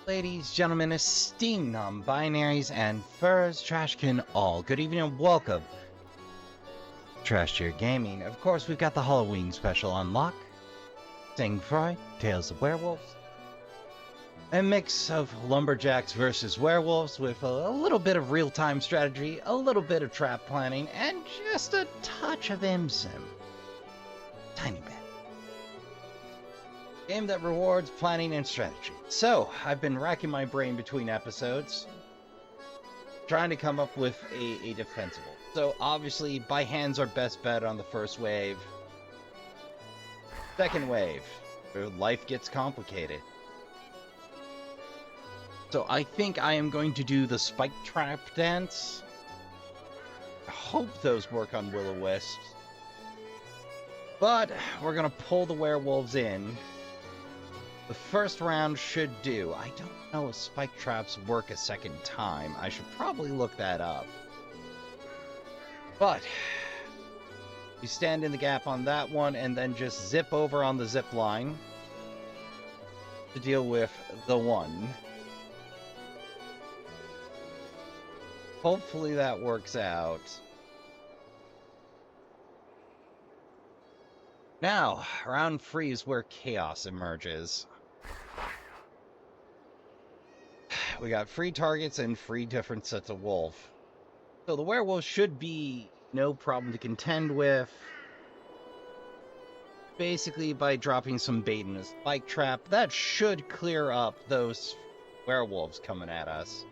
Ladies, gentlemen, esteemed non-binaries, and furs, Trashkin, all. Good evening and welcome. Trash Tier Gaming. Of course, we've got the Halloween special on lock. Sing Froid, Tales of Werewolves. A mix of lumberjacks versus werewolves with a little bit of real-time strategy, a little bit of trap planning, and just a touch of MSIM. Tiny bit. Game that rewards planning and strategy. So, I've been racking my brain between episodes, trying to come up with a defensible. So, obviously, by hands are best bet on the first wave. Second wave, where life gets complicated. So, I think I am going to do the spike trap dance. I hope those work on will-o-wisps. But, we're going to pull the werewolves in. The first round should do. I don't know if spike traps work a second time. I should probably look that up. But we stand in the gap on that one and then just zip over on the zip line to deal with the one. Hopefully that works out. Now, round 3 is where chaos emerges. We got 3 targets and 3 different sets of wolf. So the werewolf should be no problem to contend with. Basically, by dropping some bait in a spike trap, that should clear up those werewolves coming at us.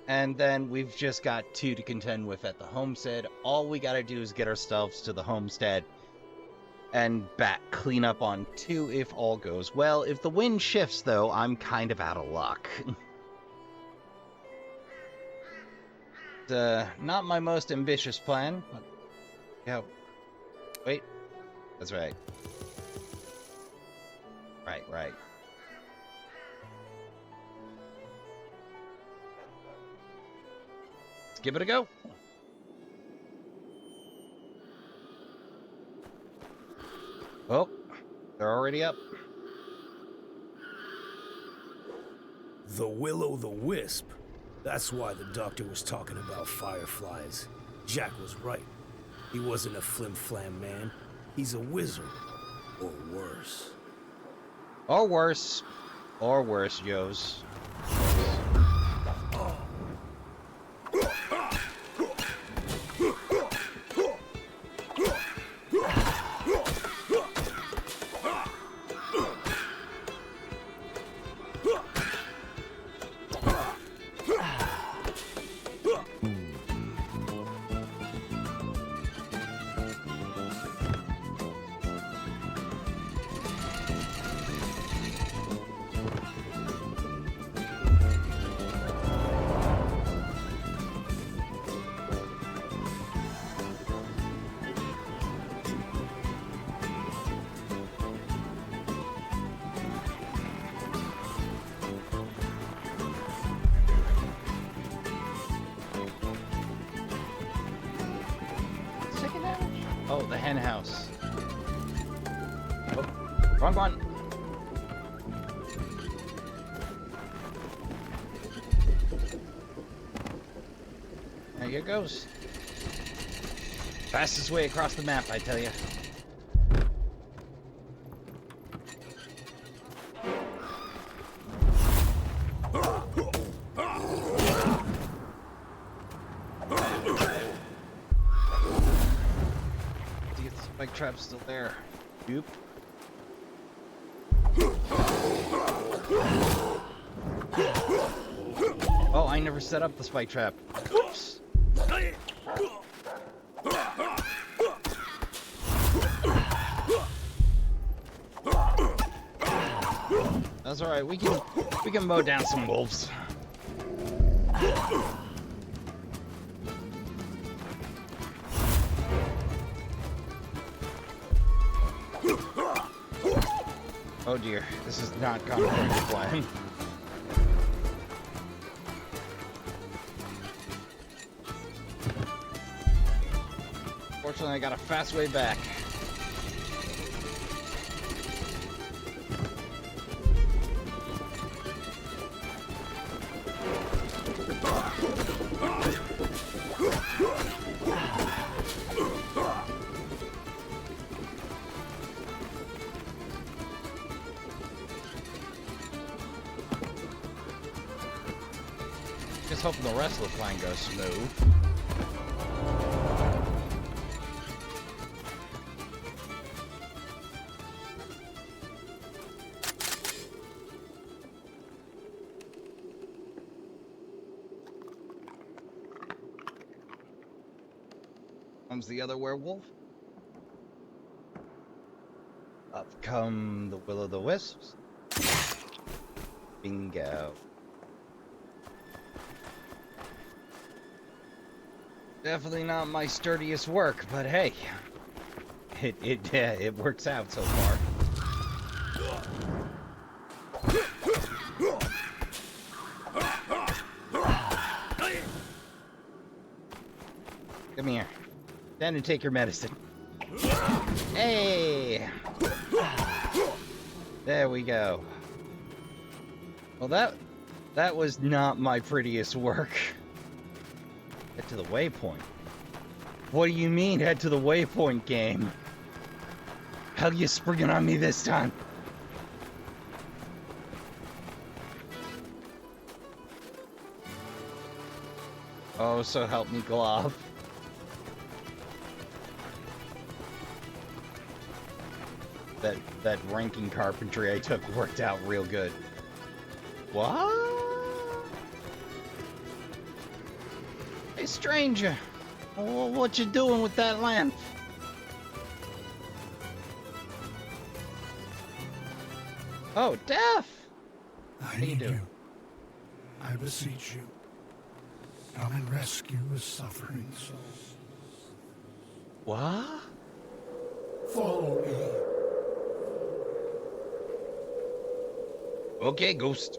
And then we've just got 2 to contend with at the homestead. All we gotta do is get ourselves to the homestead and clean up on 2 if all goes well. If the wind shifts, though, I'm kind of out of luck. Not my most ambitious plan, but yeah. Wait, that's right. Right. Let's give it a go. Oh, they're already up. The will-o'-the-wisp. That's why the doctor was talking about fireflies. Jack was right. He wasn't a flim-flam man. He's a wizard. Or worse. Or worse. Or worse, Yos. Oh, the hen house. Oh, wrong one. There it goes. Fastest way across the map, I tell you. Trap's still there. Oop. Oh, I never set up the spike trap. Oops. That's all right. We can mow down some wolves. Oh dear, this is not gone according to plan. Fortunately, I got a fast way back. Just hoping the rest of the plan goes smooth. Comes the other werewolf. Up come the will-o'-the-wisps. Bingo. Definitely not my sturdiest work, but hey, it works out so far. Come here. Stand and take your medicine. Hey! There we go. Well, that was not my prettiest work. Head to the waypoint. What do you mean, head to the waypoint, game? How you springing on me this time? Oh, so help me, Glove. That ranking carpentry I took worked out real good. What? Hey, stranger. What you doing with that lamp? Oh, Death! I need you. I beseech you. Come and rescue a suffering soul. What? Follow me. Okay, Ghost.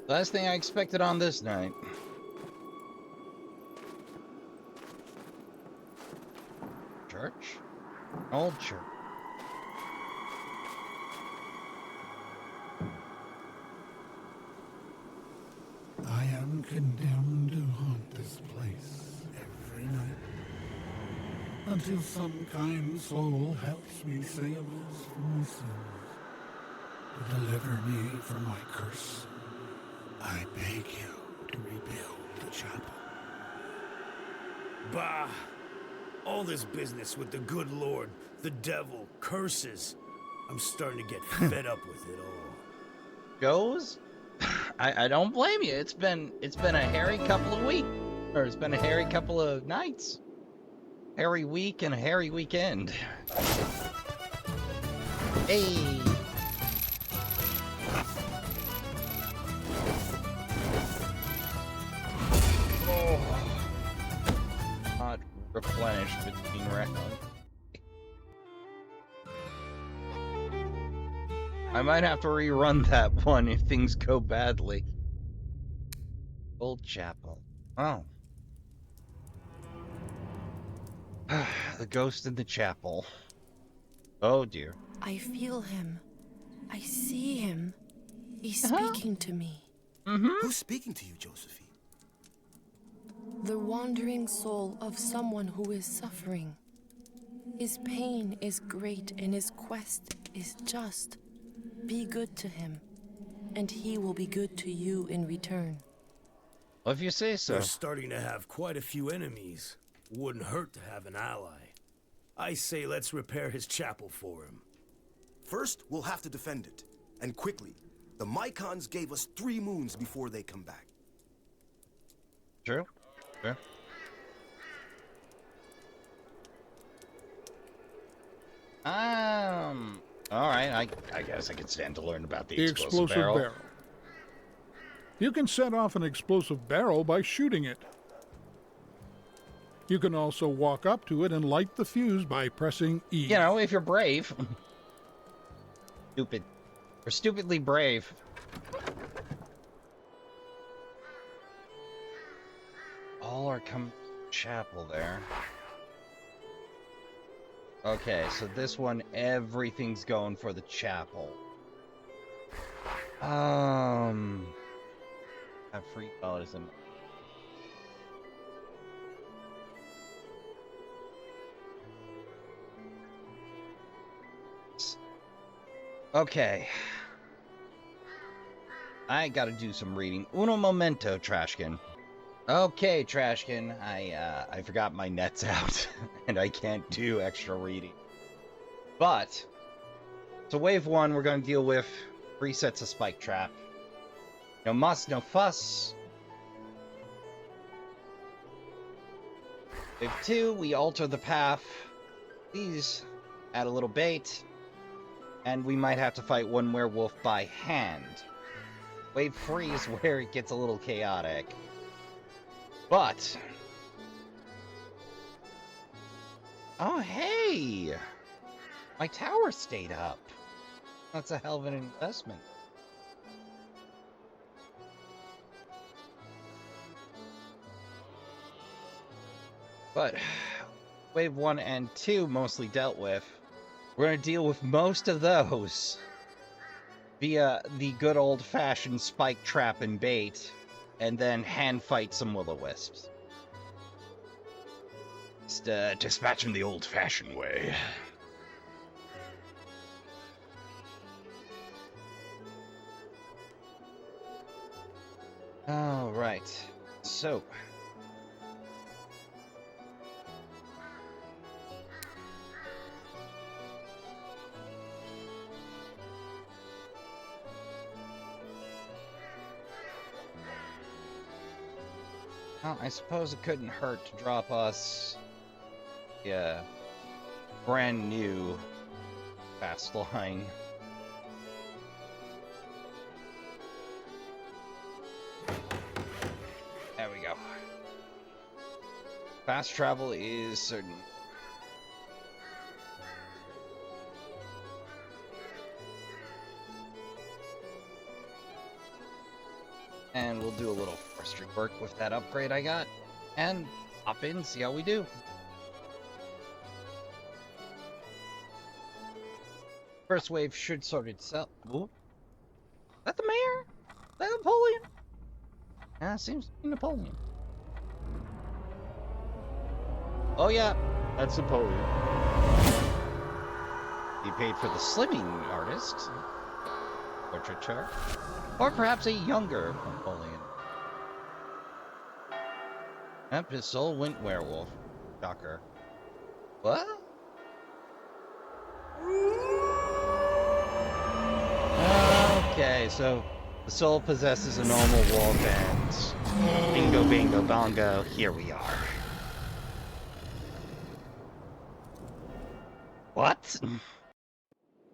Last thing I expected on this night. Church? Old church. I am condemned to haunt this place every night until some kind soul helps me say a mass for my sins to deliver me from my curse. I beg you to rebuild the chapel. Bah! All this business with the good Lord, the devil, curses. I'm starting to get fed up with it all. Goes? I don't blame you. It's been a hairy couple of weeks. Or it's been a hairy couple of nights. Hairy week and a hairy weekend. Hey! Not replenished between rounds. I might have to rerun that one if things go badly. Old chapel. Oh. The ghost in the chapel. Oh dear. I feel him. I see him. He's speaking to me. Who's speaking to you, Josphine? The wandering soul of someone who is suffering. His pain is great and his quest is just. Be good to him, and he will be good to you in return. Well, if you say so. They're starting to have quite a few enemies. Wouldn't hurt to have an ally. I say let's repair his chapel for him. First, we'll have to defend it. And quickly. The Maikans gave us 3 moons before they come back. True. True. Alright, I guess I could stand to learn about the explosive barrel. You can set off an explosive barrel by shooting it. You can also walk up to it and light the fuse by pressing E. You know, if you're brave. Stupid. Or stupidly brave. All are come chapel there. Okay, so this one, everything's going for the chapel. Have $3 in. Okay. I gotta do some reading. Uno momento, Trashkin. Okay, Trashkin. I forgot my net's out, and I can't do extra reading. But, so wave 1, we're gonna deal with 3 sets of spike trap. No muss, no fuss. Wave 2, we alter the path. Please add a little bait. And we might have to fight one werewolf by hand. Wave 3 is where it gets a little chaotic. But... oh, hey! My tower stayed up. That's a hell of an investment. But wave 1 and 2 mostly dealt with. We're going to deal with most of those via the good old-fashioned spike trap and bait, and then hand fight some will-o-wisps. Just dispatch them the old-fashioned way. All right, so... well, I suppose it couldn't hurt to drop us a brand new fast line. There we go. Fast travel is certain. And we'll do a little forestry work with that upgrade I got. And hop in, see how we do. First wave should sort itself. Ooh. Is that the mayor? Is that Napoleon? Yeah, seems to be Napoleon. Oh yeah, that's Napoleon. He paid for the slimming artist. Portraiture. Or perhaps a younger Napoleon. Yep, his soul went werewolf. Shocker. What? Okay, so the soul possesses a normal wolf and bingo, bingo, bongo, here we are. What?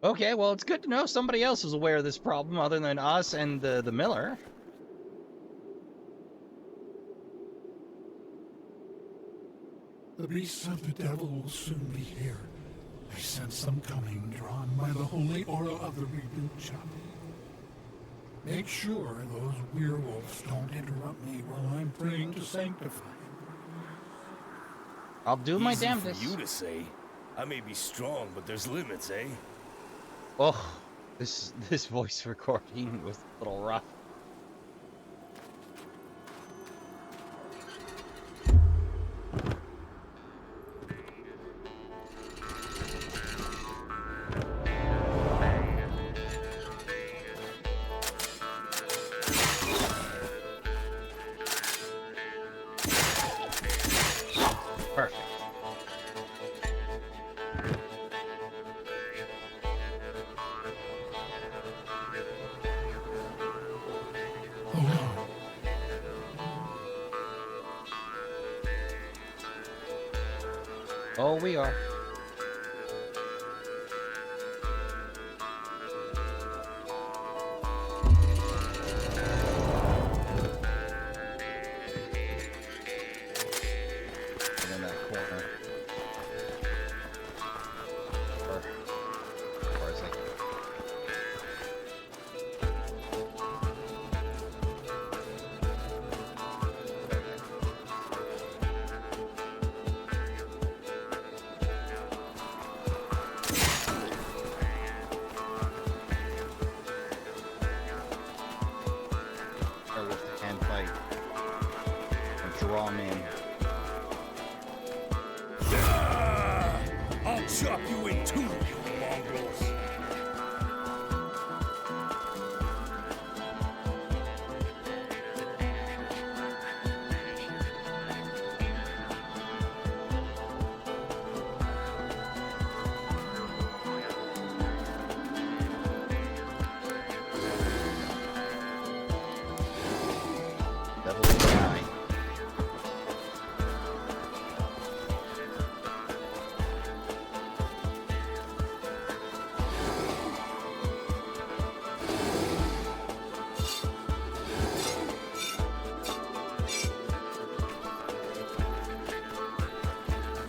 Okay, well, it's good to know somebody else is aware of this problem other than us and the miller. The beasts of the devil will soon be here. I sense them coming, drawn by the holy aura of the rebuilt chapel. Make sure those werewolves don't interrupt me while I'm praying to sanctify. I'll do my Easy damnedest. for you to say. I may be strong, but there's limits, eh? Oh, this voice recording was a little rough. Perfect. Oh, we are. And in that corner. Or is it? With the hand fight or draw him in. I'll chop you in two, you mongrels.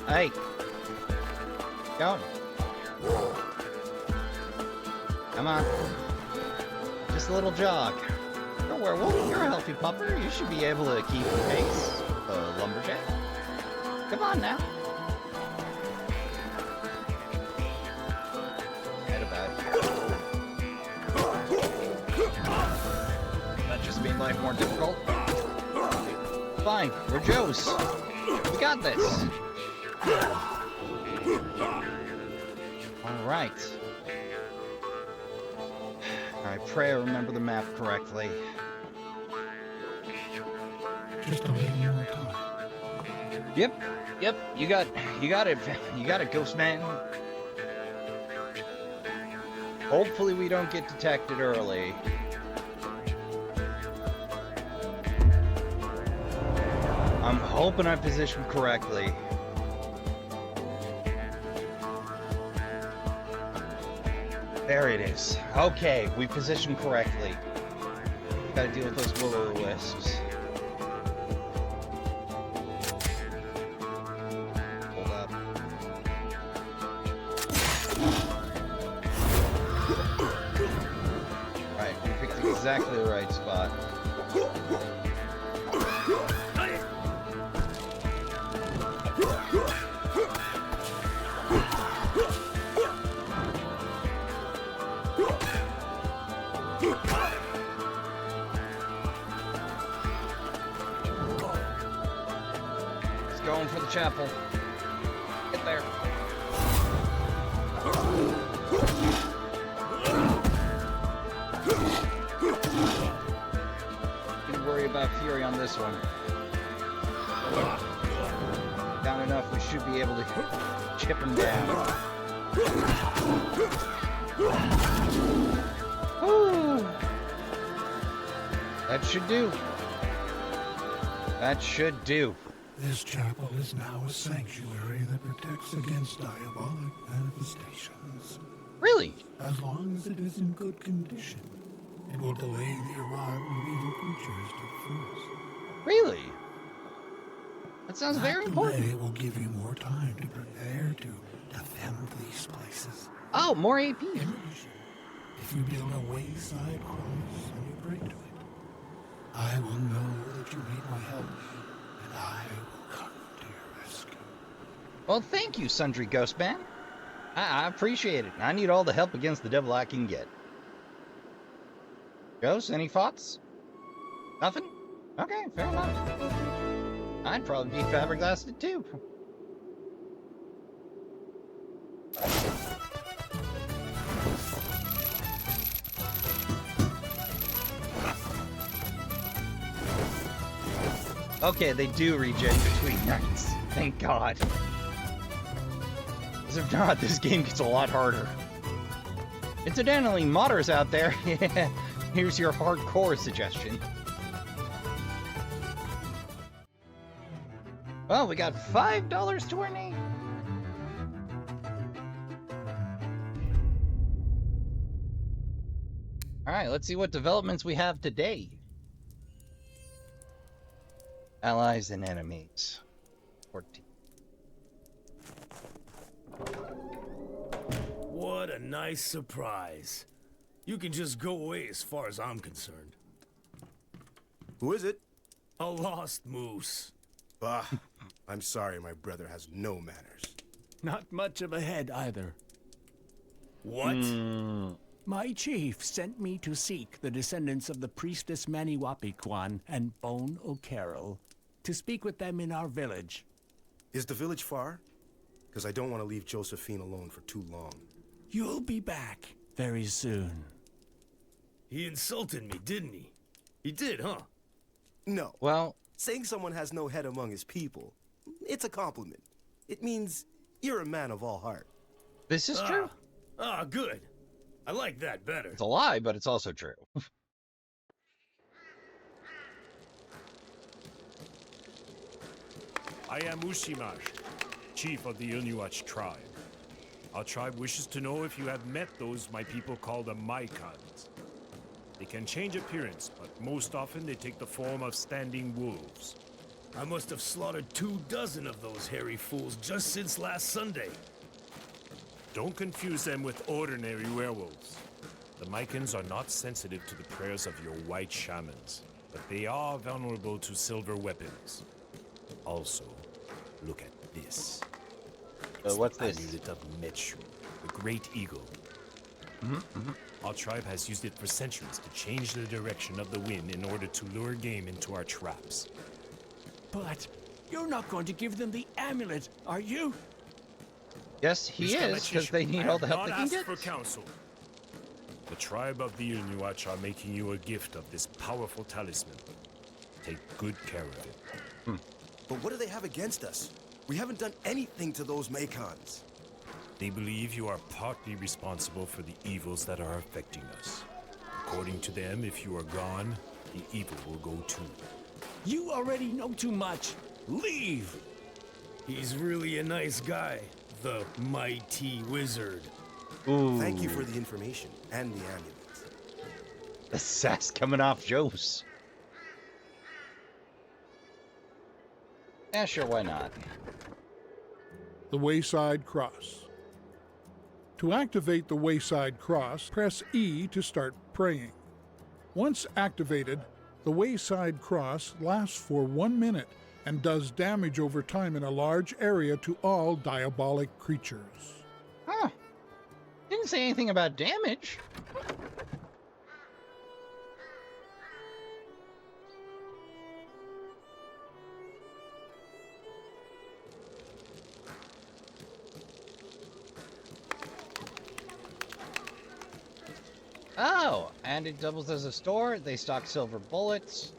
Hey. Go. Come on. Just a little jog. You're a werewolf. You're a healthy pupper. You should be able to keep pace. Lumberjack. Come on now. Head about here. That just made life more difficult. Fine. We're Joes. We got this. Alright. I pray I remember the map correctly. Just a little more time. Yep. You got it. You got it, Ghost Man. Hopefully we don't get detected early. I'm hoping I positioned correctly. There it is. Okay, we positioned correctly. Gotta deal with those will-o'-the-wisps. Hold up. Right, we picked exactly the right spot. Going for the chapel. Get there. Gonna worry about Fury on this one. Down enough, we should be able to chip him down. Woo! That should do. That should do. This chapel is now a sanctuary that protects against diabolic manifestations. Really? As long as it is in good condition, it will delay the arrival of evil creatures to the forest. Really? That sounds very important. Delay will give you more time to prepare to defend these places. Oh, more AP. In addition, if you build a wayside cross and you pray to it, I will know that you need my help, and I will come to your rescue. Well, thank you, Sundry Ghost Man. I appreciate it. I need all the help against the devil I can get. Ghost, any thoughts? Nothing? Okay, fair enough. I'd probably be fiberglassed too. Okay, they do regen between nights. Thank God. As if not, this game gets a lot harder. Incidentally, modders out there, here's your hardcore suggestion. Well, we got $5 to our name. Alright, let's see what developments we have today. Allies and enemies. 14. What a nice surprise. You can just go away as far as I'm concerned. Who is it? A lost moose. Ah, I'm sorry, my brother has no manners. Not much of a head either. What? My chief sent me to seek the descendants of the priestess Maniwapikwan and Bone O'Carroll, to speak with them in our village. Is the village far? Because I don't want to leave Josphine alone for too long. You'll be back very soon. He insulted me, didn't he? He did, huh? No. Well, Saying someone has no head among his people, it's a compliment. It means you're a man of all heart. this is true. Good. I like that better. It's a lie, but it's also true. I am Ushimash, chief of the Inuit tribe. Our tribe wishes to know if you have met those my people call the Maikans. They can change appearance, but most often they take the form of standing wolves. I must have slaughtered 24 of those hairy fools just since last Sunday. Don't confuse them with ordinary werewolves. The Maikans are not sensitive to the prayers of your white shamans, but they are vulnerable to silver weapons. Also, look at this. What's this? Amulet of Mechu, the great eagle. Our tribe has used it for centuries to change the direction of the wind in order to lure game into our traps. But you're not going to give them the amulet, are you? Yes, he is, because they need all the help they can get. For counsel. The tribe of the Inuit are making you a gift of this powerful talisman. Take good care of it. But what do they have against us? We haven't done anything to those Maikans. They believe you are partly responsible for the evils that are affecting us. According to them, if you are gone, the evil will go too. You already know too much. Leave! He's really a nice guy, the mighty wizard. Ooh. Thank you for the information and the amulet. The sass coming off Jos. Yeah, sure, why not? The Wayside Cross. To activate the Wayside Cross, press E to start praying. Once activated, the Wayside Cross lasts for 1 minute and does damage over time in a large area to all diabolic creatures. Huh. Didn't say anything about damage. Oh, and it doubles as a store. They stock silver bullets.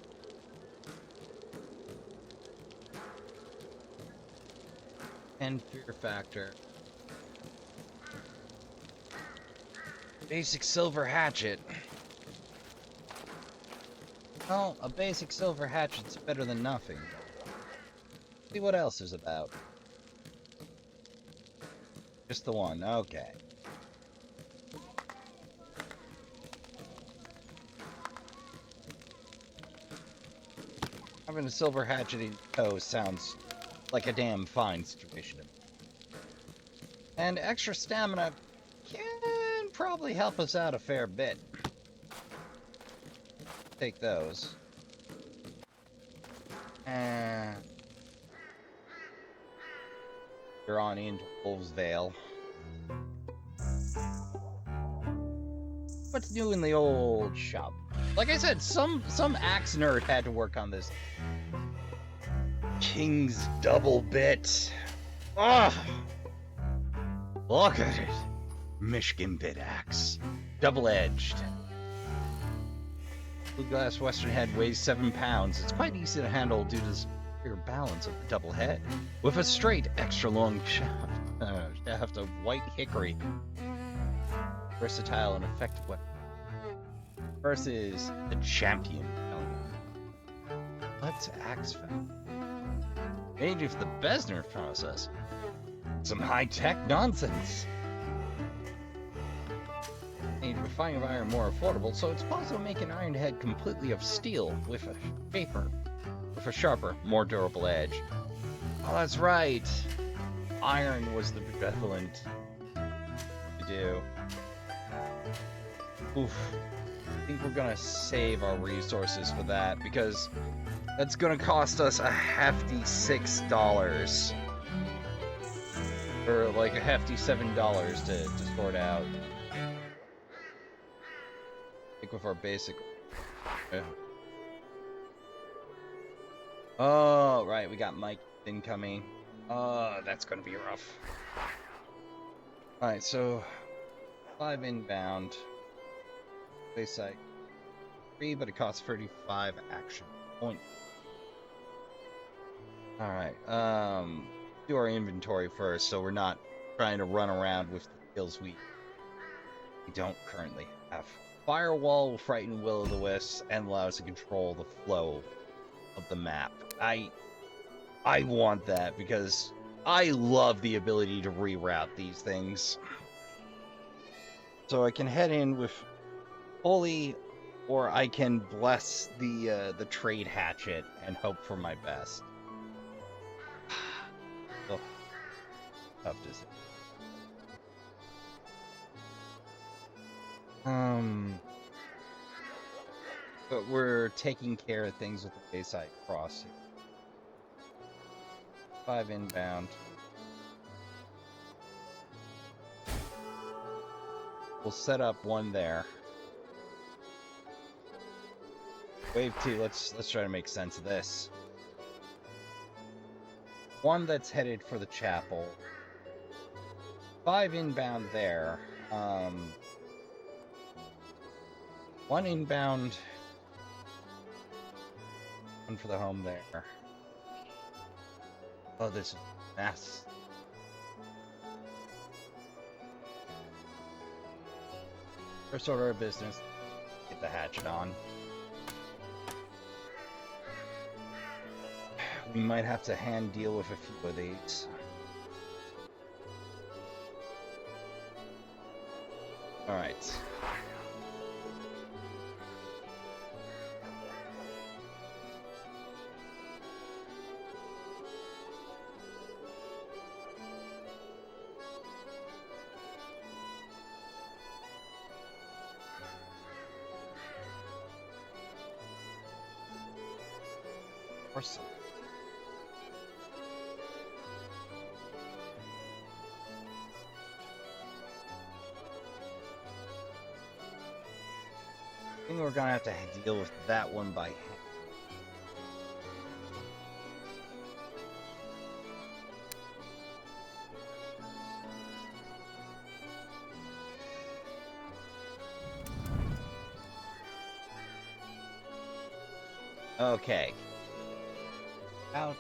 And fear factor. Basic silver hatchet. Well, a basic silver hatchet's better than nothing. See what else is about. Just the one, okay. Having a silver hatchet in tow sounds like a damn fine situation. And extra stamina can probably help us out a fair bit. Take those. And you're on into Wolf's Vale. What's new in the old shop? Like I said, some axe nerd had to work on this. King's double bit. Ah! Look at it. Michigan bit axe. Double-edged. Blue glass western head weighs 7 pounds. It's quite easy to handle due to the superior balance of the double head. With a straight, extra long shaft of white hickory. Versatile and effective weapon. Versus the champion. What's axe found? Made of the Besner process. Some high-tech nonsense. Made refining of iron more affordable, so it's possible to make an iron head completely of steel with a sharper, more durable edge. Oh, that's right. Iron was the prevalent to do. Oof. I think we're gonna save our resources for that because that's gonna cost us a hefty $6. Or like a hefty $7 to sort out. I think with our basic... Yeah. Oh, right, we got Mike incoming. Oh, that's gonna be rough. Alright, so 5 inbound. Wayside 3, but it costs 35 action points. Alright, do our inventory first, so we're not trying to run around with the skills we don't currently have. Firewall will frighten will-o'-the-wisps and allow us to control the flow of the map. I want that because I love the ability to reroute these things. So I can head in with Holy, or I can bless the trade hatchet and hope for my best. Oh, tough decision. But we're taking care of things with the Wayside Crossing. 5 inbound. We'll set up one there. Wave 2, let's try to make sense of this. One that's headed for the chapel. 5 inbound there. One inbound. One for the home there. Oh, this is a mess. First order of business, get the hatchet on. We might have to hand deal with a few of these. Alright. Awesome. I think we're gonna have to deal with that one by hand. Okay. Out.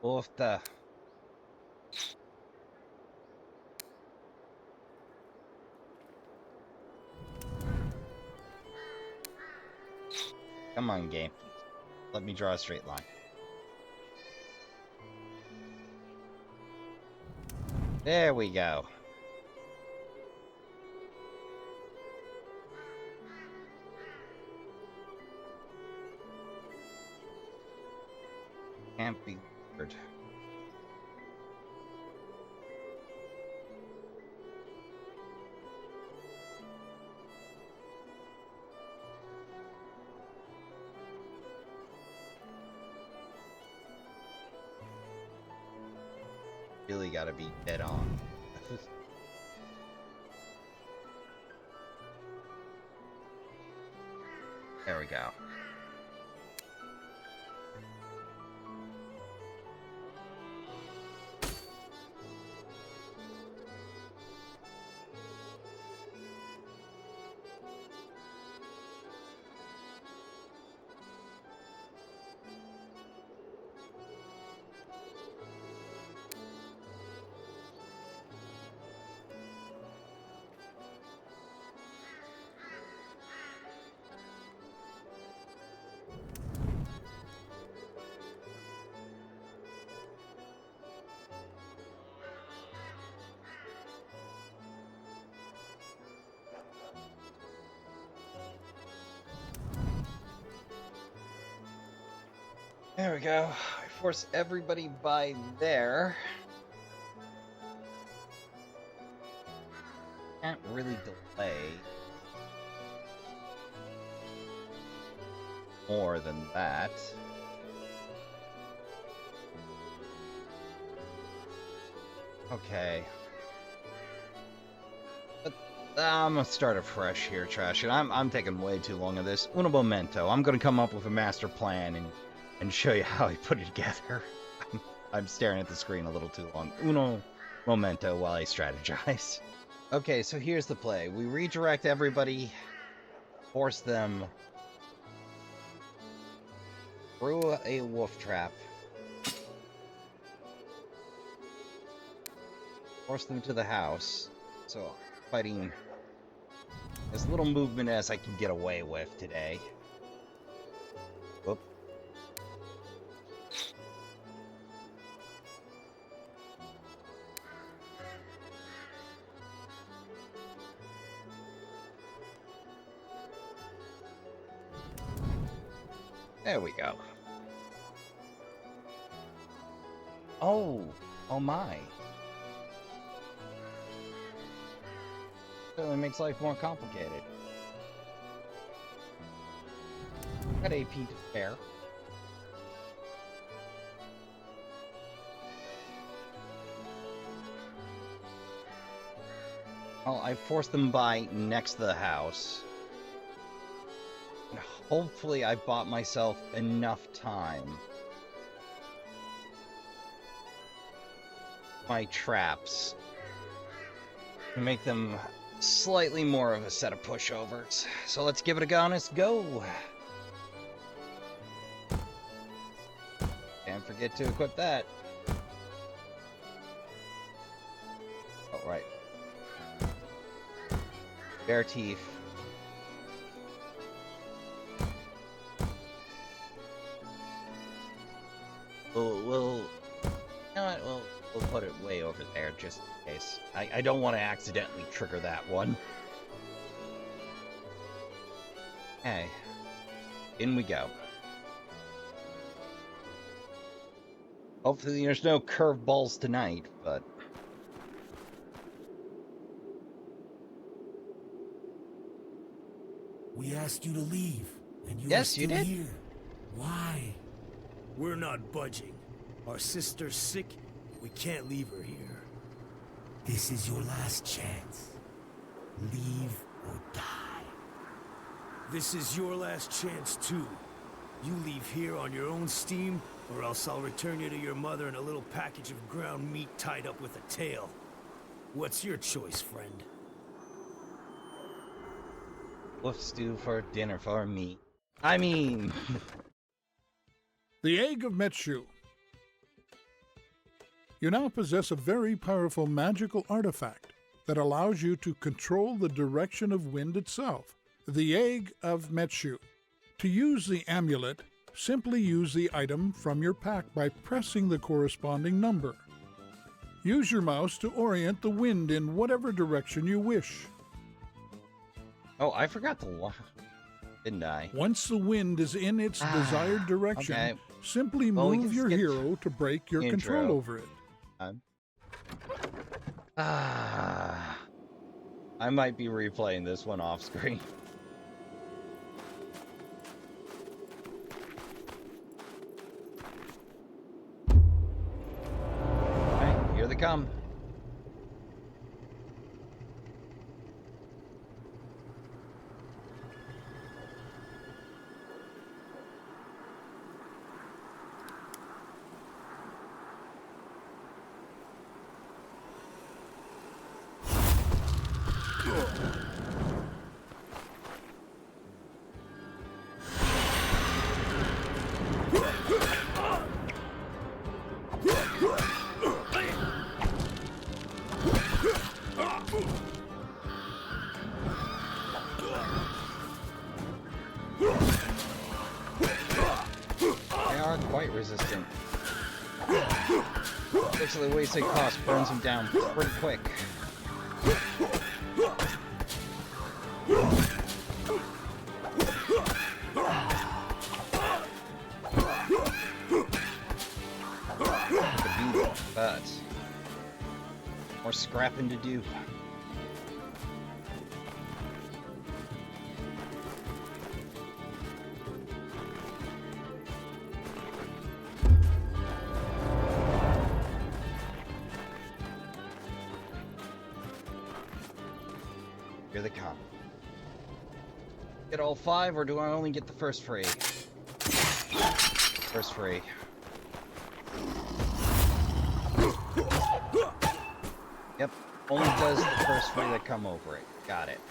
Off the. Come on, game. Let me draw a straight line. There we go. Can't be weird. Really gotta be dead on. There we go. There we go. I force everybody by there. Can't really delay more than that. Okay. But I'm gonna start afresh here, Trashkin. I'm taking way too long of this. Uno momento. I'm gonna come up with a master plan and show you how I put it together. I'm staring at the screen a little too long. Uno momento while I strategize. Okay, so here's the play. We redirect everybody, force them through a wolf trap, force them to the house. So, fighting as little movement as I can get away with today. Whoop. There we go. Oh, oh my. Certainly makes life more complicated. Got AP to spare. Well, I forced them by next to the house. And hopefully I bought myself enough time. My traps. To make them slightly more of a set of pushovers. So let's give it a go, honest go. Can't forget to equip that. Oh, right. Bare teeth. We'll put it way over there just in case. I don't want to accidentally trigger that one. Okay. In we go. Hopefully there's no curveballs tonight, but... We asked you to leave, and you're Yes, still you did. here. Why? We're not budging. Our sister's sick. We can't leave her here. This is your last chance. Leave or die. This is your last chance, too. You leave here on your own steam, or else I'll return you to your mother in a little package of ground meat tied up with a tail. What's your choice, friend? Wolf stew for dinner for me. I mean... The Egg of Metshu. You now possess a very powerful magical artifact that allows you to control the direction of wind itself. The Egg of Metshu. To use the amulet, simply use the item from your pack by pressing the corresponding number. Use your mouse to orient the wind in whatever direction you wish. Oh, I forgot to lock, didn't I? Once the wind is in its desired direction, okay. simply Well, we move can your skip hero to break your intro. control over it. I might be replaying this one off screen. Alright, here they come. Quite resistant. Especially the wasted cost burns them down pretty quick. But more scrapping to do. Here they come. Get all 5, or do I only get the first free? First free. Yep, only does the first free that come over it. Got it.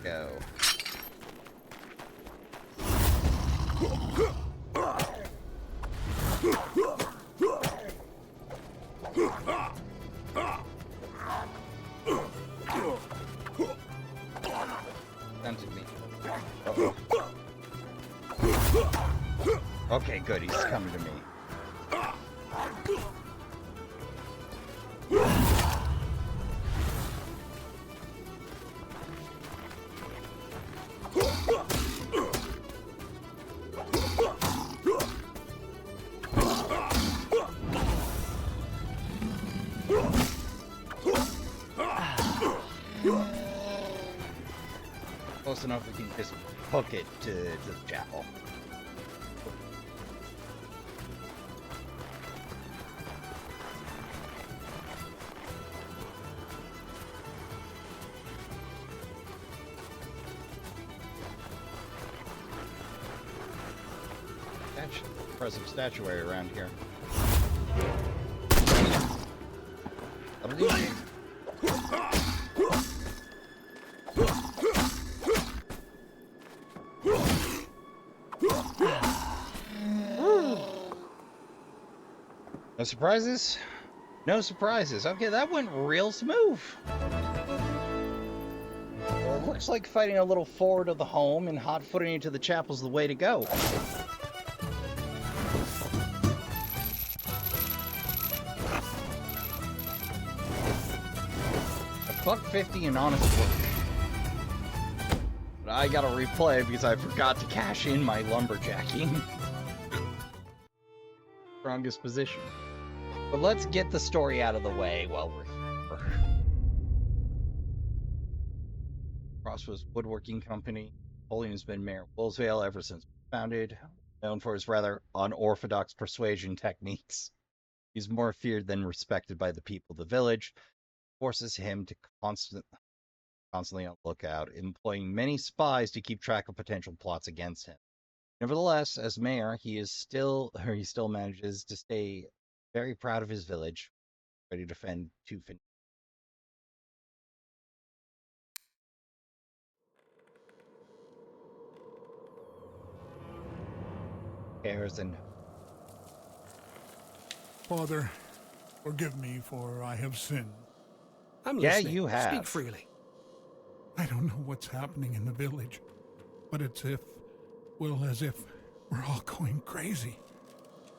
Go. Okay, good. He's coming to me. Close enough we can just hook it to the chapel. Impressive statuary around here. That'll do it. No surprises? No surprises. Okay, that went real smooth. Well, it looks like fighting a little forward of the home and hot-footing into the chapel's the way to go. $1.50 in honest work. But I gotta replay because I forgot to cash in my lumberjacking. Strongest position. But let's get the story out of the way while we're here. Crossroads Woodworking Company. Napoleon has been mayor of Wolvesvale ever since founded, known for his rather unorthodox persuasion techniques. He's more feared than respected by the people of the village, forces him to constantly on the lookout, employing many spies to keep track of potential plots against him. Nevertheless, as mayor, he still manages to stay very proud of his village, ready to defend tooth and hairs and Father, forgive me, for I have sinned. I'm yeah, listening. you have. Speak freely. I don't know what's happening in the village, but it's as if we're all going crazy.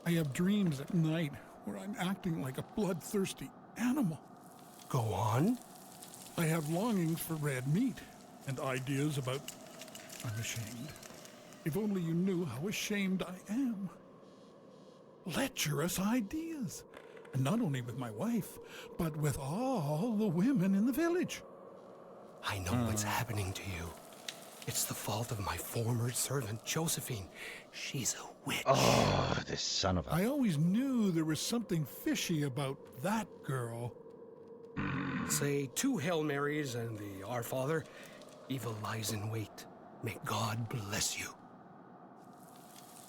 I have dreams at night where I'm acting like a bloodthirsty animal. Go on. I have longings for red meat and ideas about... I'm ashamed. If only you knew how ashamed I am. Lecherous ideas. And not only with my wife, but with all the women in the village. I know what's happening to you. It's the fault of my former servant, Josphine. She's a witch. oh, this son of a... I always knew there was something fishy about that girl. Say 2 Hail Marys and the Our Father. Evil lies in wait. May God bless you.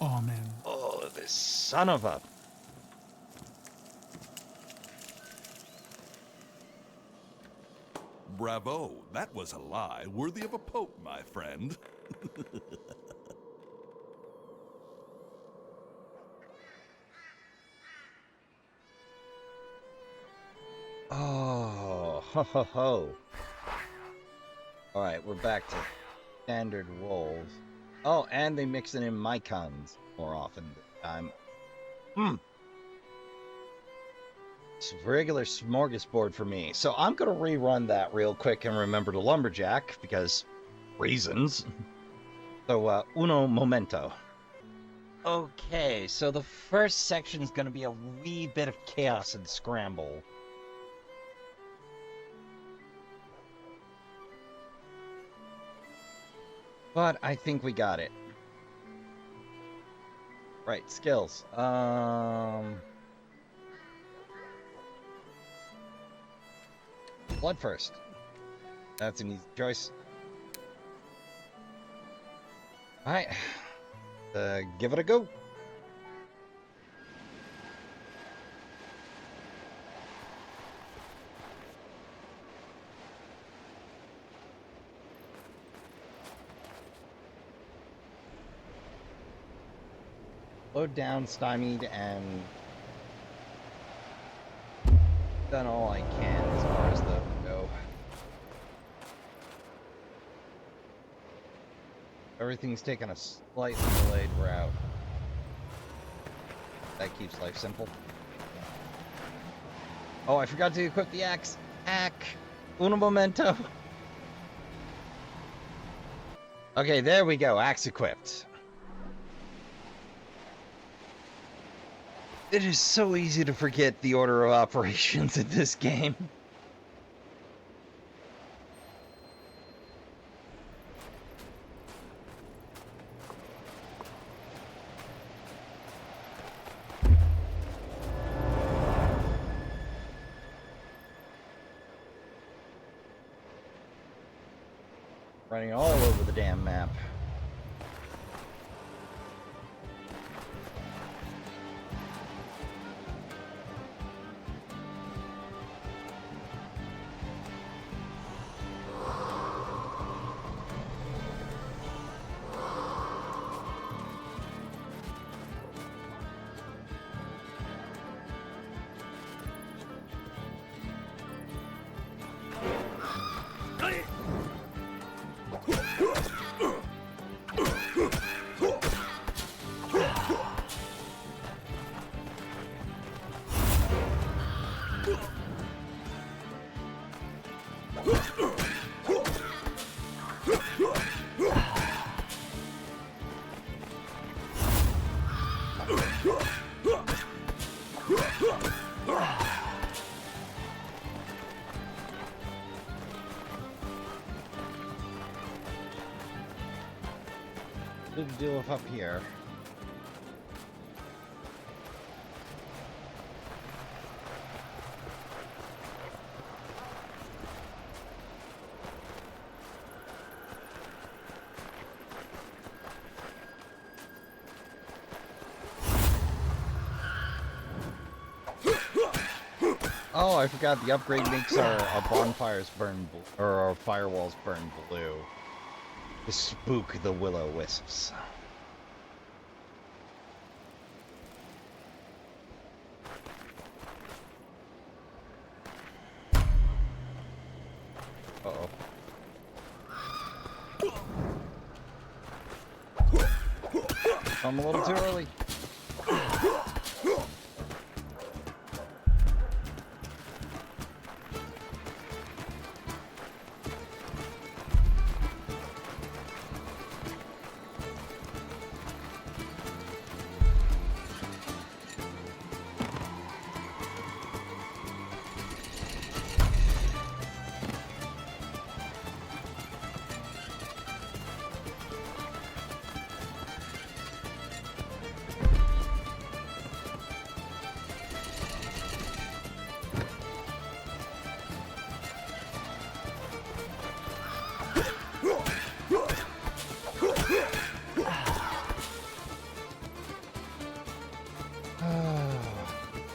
Amen. Oh, this son of a... Bravo, that was a lie worthy of a pope, my friend. Oh, ho ho ho. Alright, we're back to standard rolls. Oh, and they mix it in Maikans more often this time. It's a regular smorgasbord for me. So I'm going to rerun that real quick and remember to lumberjack, because reasons. So, uno momento. Okay, so the first section is going to be a wee bit of chaos and scramble. But I think we got it. Right, skills. Blood first. That's an easy choice. Alright. Give it a go. Slowed down, stymied, and done all I can as far as the go. Everything's taken a slightly delayed route. That keeps life simple. Oh, I forgot to equip the axe. Uno momento. Okay, there we go. Axe equipped. It is so easy to forget the order of operations in this game. Running all over the damn map. Big deal with up here. Oh, I forgot the upgrade makes our bonfires burn, or our firewalls burn blue. To spook the will-o-wisps. Uh-oh. I'm a little too early.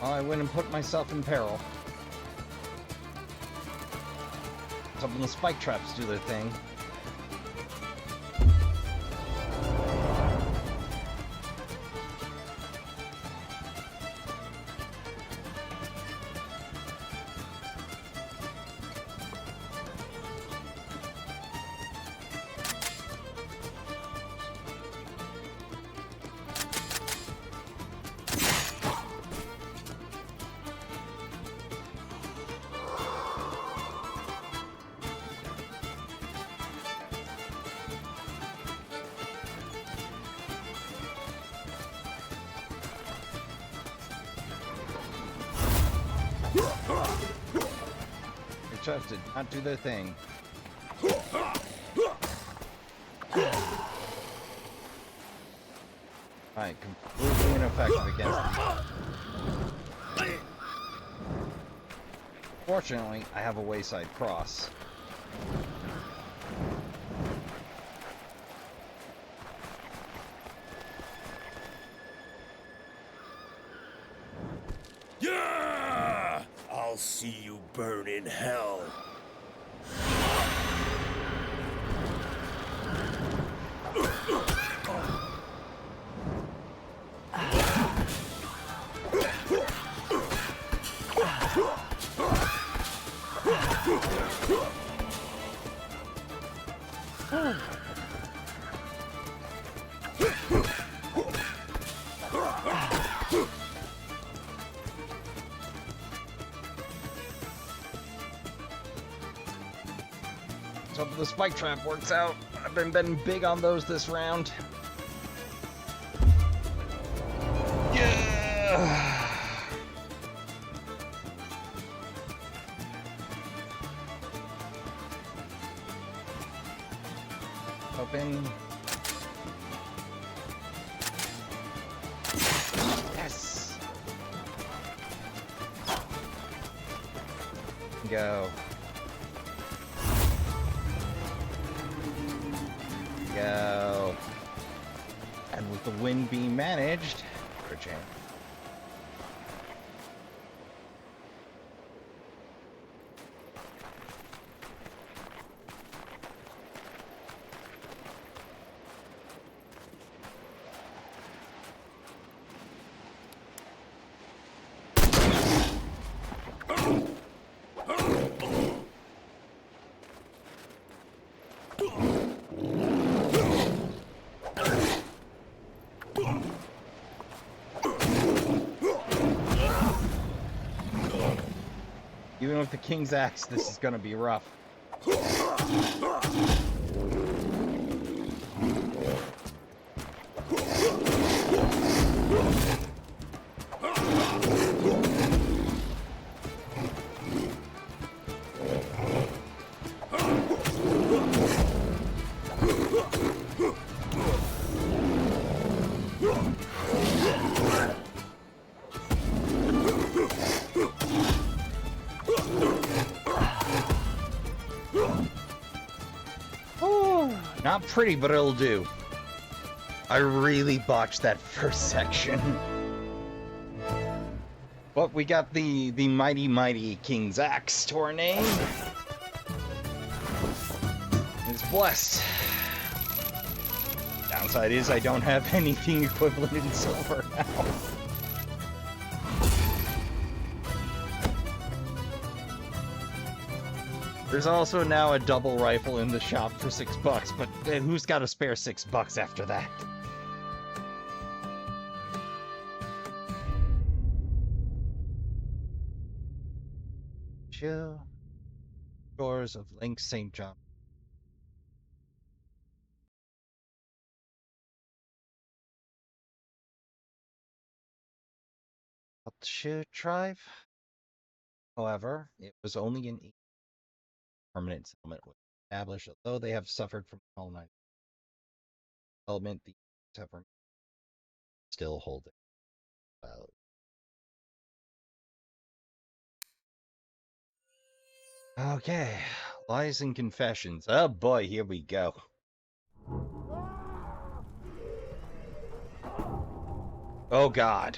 I went and put myself in peril. Hoping the spike traps do their thing. Did not do their thing. Alright, completely ineffective against them. Fortunately, I have a wayside cross. Yeah! I'll see you burn in hell. hope the spike trap works out. I've been betting big on those this round. Yeah. Open. Yes. Go. Go. And with the wind being managed, for a change. Even with the King's Axe, this is gonna be rough. Not pretty, but it'll do. I really botched that first section. But we got the mighty King's Axe to our name. It's blessed. Downside is I don't have anything equivalent in silver now. There's also now a double rifle in the shop for $6, but who's got a spare $6 after that? Chill. Shores of Lake St. John. Watchtowers tribe. However, it was only an permanent settlement was established, although they have suffered from colonization development. The have still holding value. Okay, lies and confessions. Oh boy, here we go. Oh god.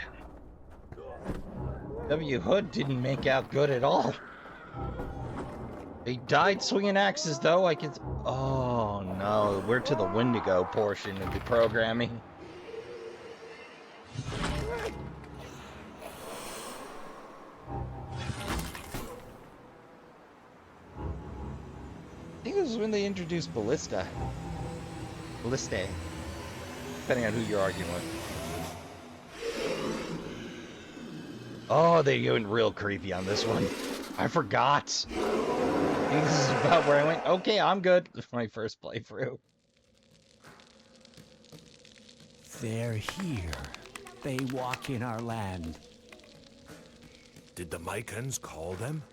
W. Hood didn't make out good at all. They died swinging axes, though. I can. Oh no, we're to the Wendigo portion of the programming. I think this is when they introduced Ballista. Ballistae. Depending on who you're arguing with. Oh, they went real creepy on this one. I forgot. I think this is about where I went. Okay, I'm good. My first playthrough. They're here. They walk in our land. Did the Maikans call them?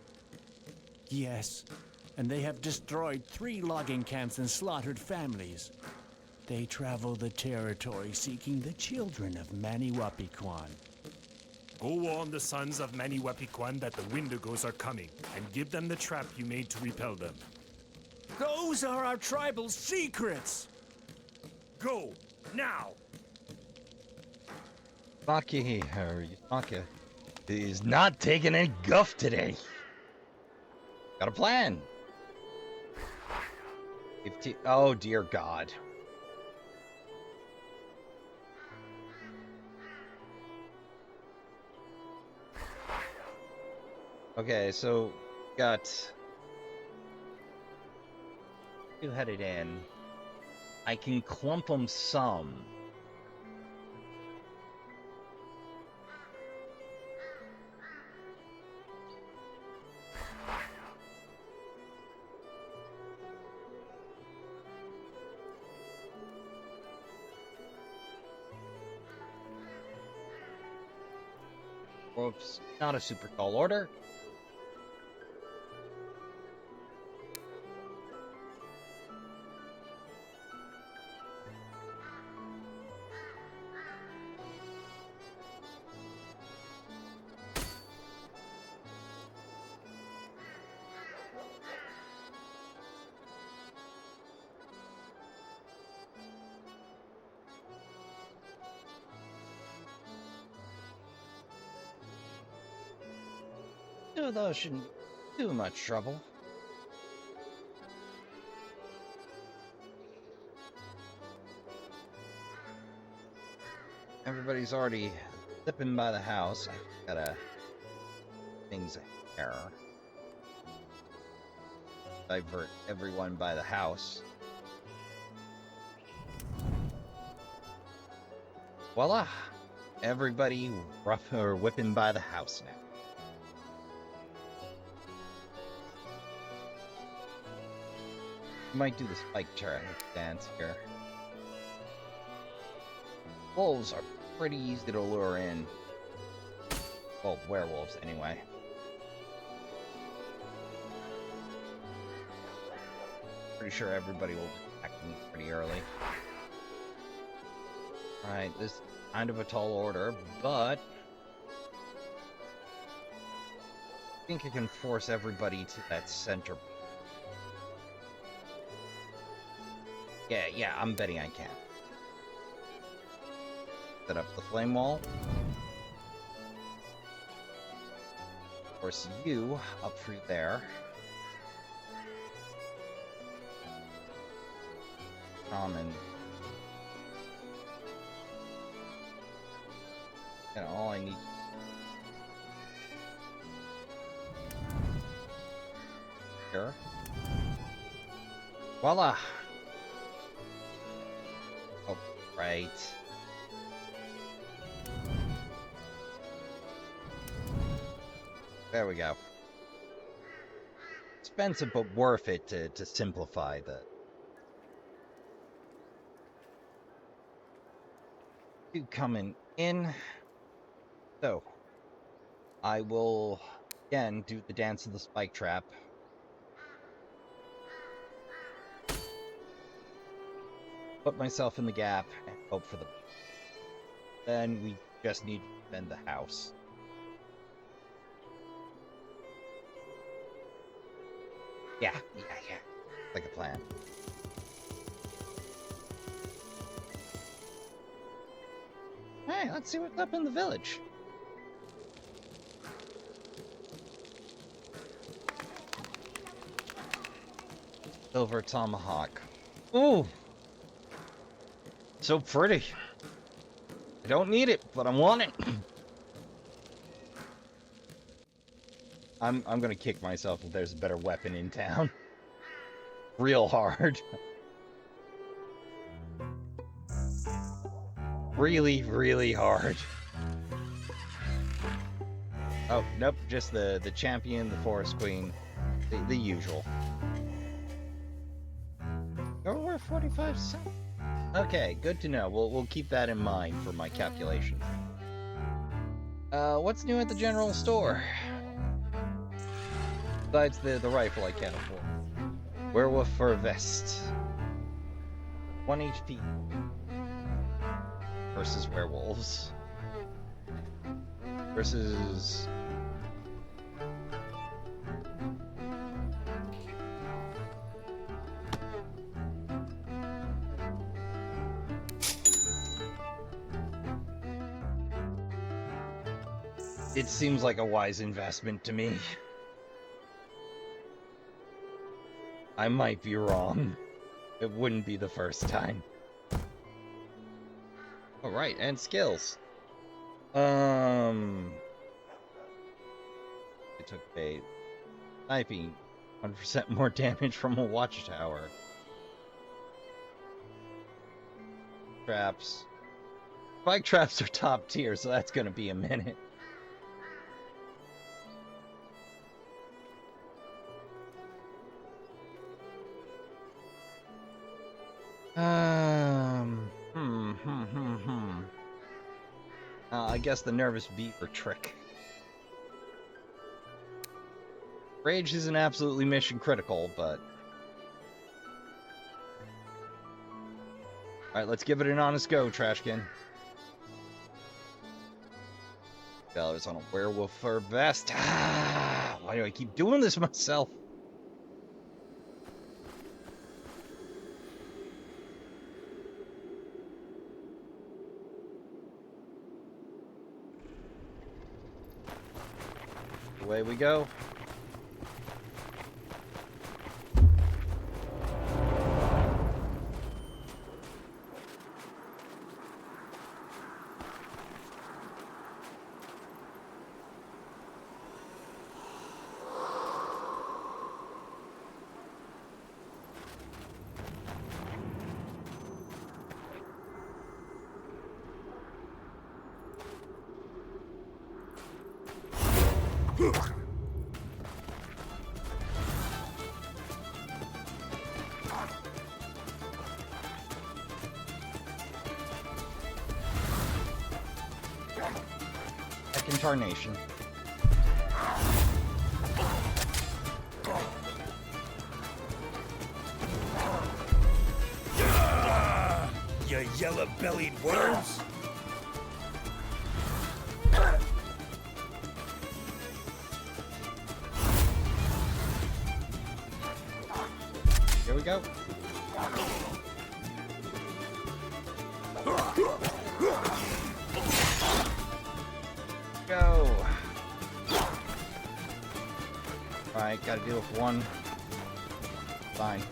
Yes, and they have destroyed 3 logging camps and slaughtered families. They travel the territory seeking the children of Maniwapikwan. Go warn the sons of Maniwapikwan that the Wendigos are coming, and give them the trap you made to repel them. Those are our tribal secrets! Go, now! Maki is not taking any guff today. Got a plan. 15. Oh dear God. Okay, so got 2 headed in. I can clump them some. Whoops, not a super tall order. Two of those shouldn't be too much trouble. Everybody's already zipping by the house. I gotta things error. Divert everyone by the house. Voila! Everybody rough or whipping by the house now. Might do the spike dance here. Wolves are pretty easy to lure in. Well, werewolves anyway. Pretty sure everybody will attack me pretty early. Alright, this is kind of a tall order, but I think I can force everybody to that center. Yeah, I'm betting I can. Set up the flame wall. Force you up through there. Common. And all I need. Here. Voila! Oh, right. There we go. Expensive, but worth it to simplify the... You coming in. So, I will, again, do the dance of the spike trap. Put myself in the gap and hope for the... Then we just need to defend the house. Yeah. Like a plan. Hey, let's see what's up in the village. Silver tomahawk. Ooh! So pretty. I don't need it, but I want it. I'm gonna kick myself if there's a better weapon in town. Real hard. Really, really hard. Oh, nope, just the champion, the forest queen, the usual. You're worth 45 cents. Okay, good to know. We'll keep that in mind for my calculations. What's new at the general store? Besides the rifle I can't afford. Werewolf for a vest. 1 HP. Versus werewolves. Versus... It seems like a wise investment to me. I might be wrong. It wouldn't be the first time. Alright, and skills. I took bait. Sniping. 100% more damage from a watchtower. Traps. Spike traps are top tier, so that's gonna be a minute. I guess the nervous beaver trick. Rage isn't absolutely mission critical, but... Alright, let's give it an honest go, Trashkin. $1 on a werewolf fur vest. Ah, why do I keep doing this myself? Away we go. Incarnation. You yellow-bellied worms! Here we go. Go. Alright, gotta deal with one. Fine.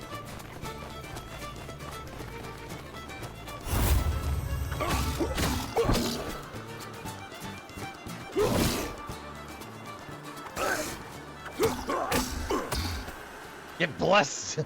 Get blessed!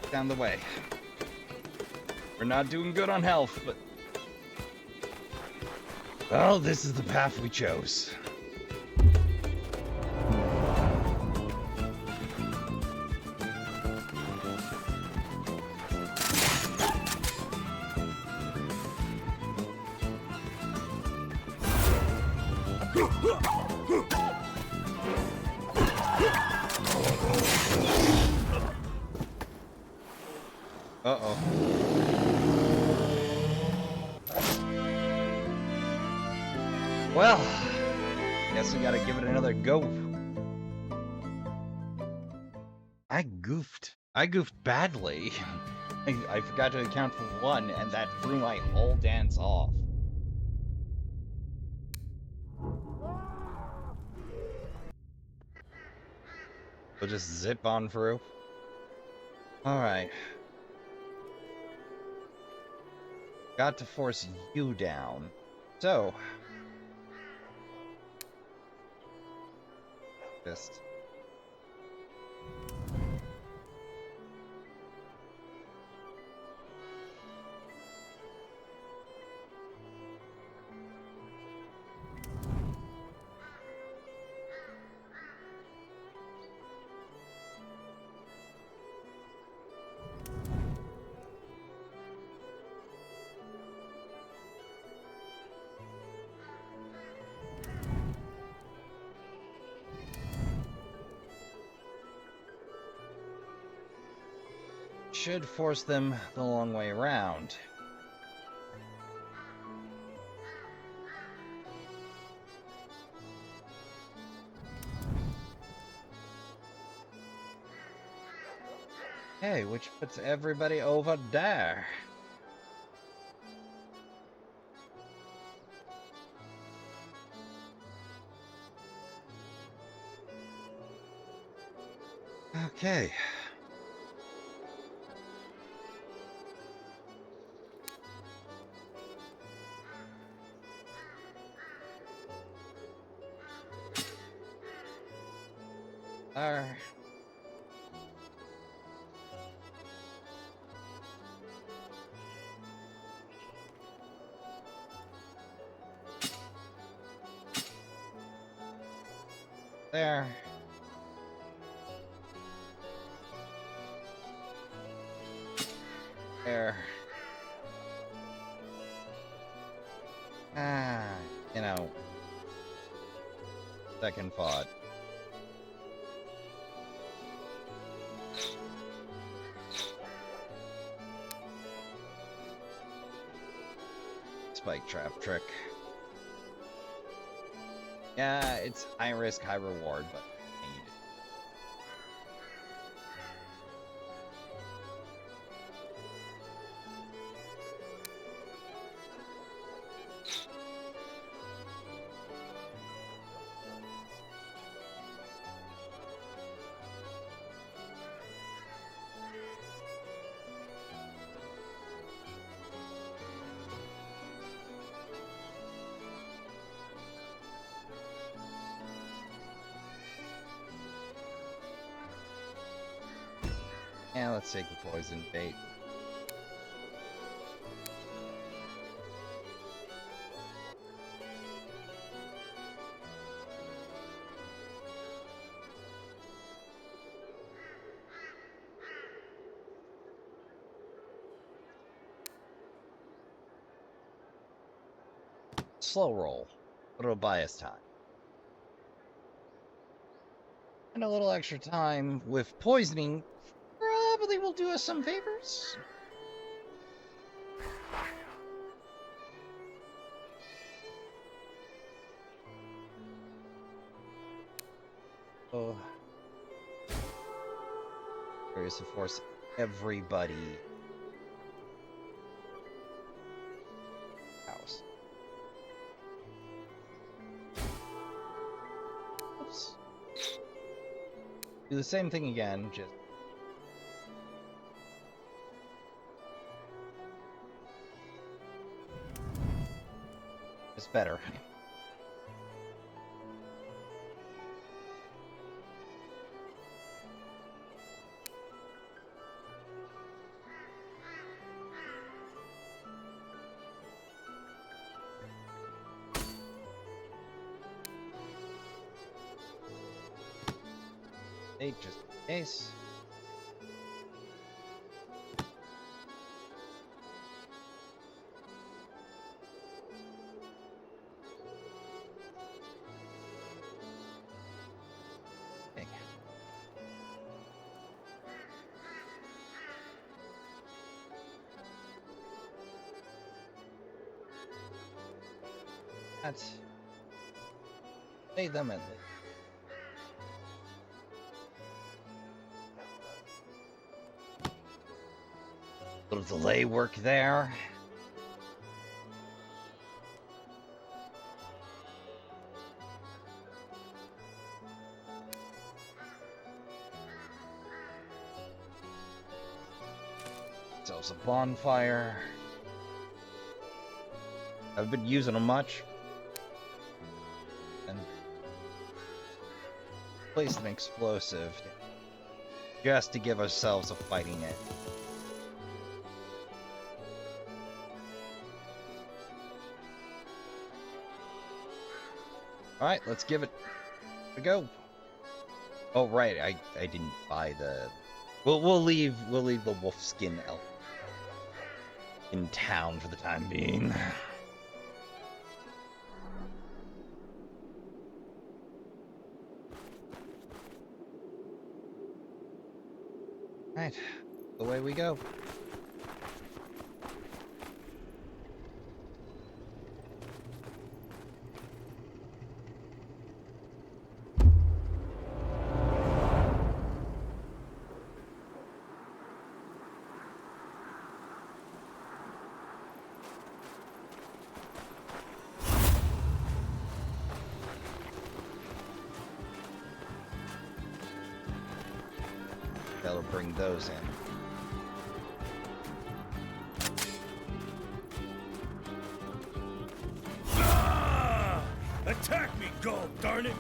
Down the way. We're not doing good on health, but... well, this is the path we chose. Uh-oh. Well, guess we gotta give it another go. I goofed. I goofed badly. I forgot to account for one, and that threw my whole dance off. We'll just zip on through. Alright. Got to force you down. So. Just. Should force them the long way around. Hey, which puts everybody over there. Okay. There. There. You know. Second thought. Spike trap trick. Yeah, it's high risk, high reward, but I need it. Yeah, let's take the poison bait. Slow roll, but it'll buy us time. And a little extra time with poisoning probably will do us some favors. Oh. There is to force everybody house. Oops. Do the same thing again, just it's better. Hey, just in case. Okay. That's pay them at least. Little delay work there. Sells a bonfire. I've been using them much. And placed an explosive just to give ourselves a fighting edge. All right, let's give it a go. Oh right, I didn't buy the. We'll leave the wolf skin elf in town for the time being. All right, away we go. That'll bring those in. Attack me, go, darn it!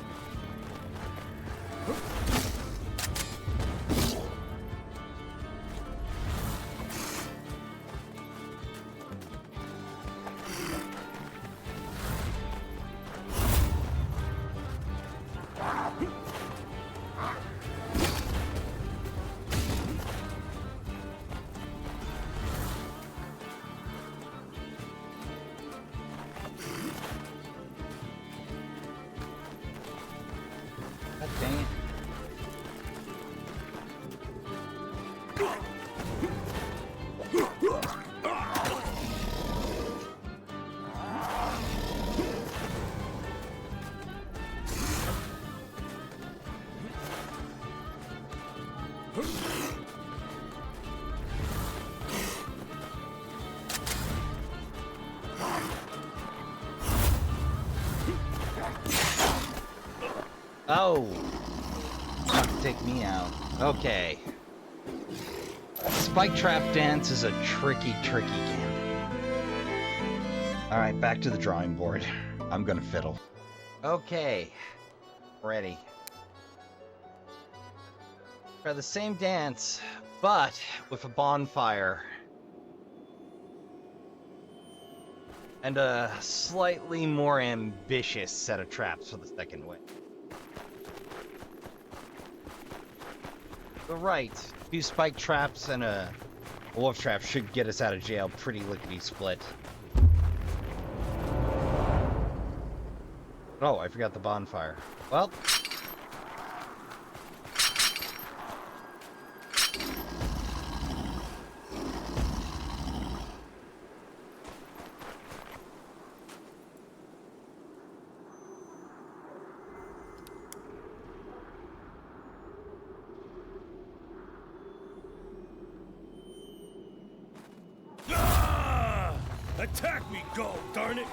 No! Not to take me out. Okay. Spike Trap Dance is a tricky game. Alright, back to the drawing board. I'm gonna fiddle. Okay. Ready. Try the same dance, but with a bonfire. And a slightly more ambitious set of traps for the second wave. But right, a few spike traps and a wolf trap should get us out of jail pretty lickety-split. Oh, I forgot the bonfire. Well... Attack me, go, darn it!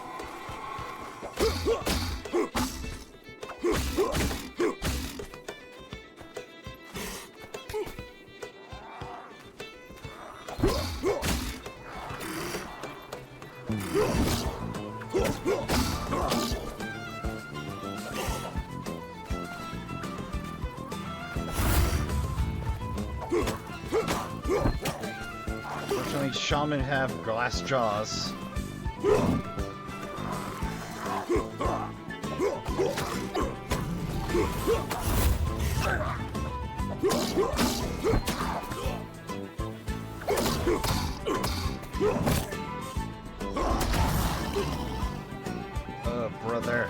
Fortunately, shaman have glass jaws. Oh, brother.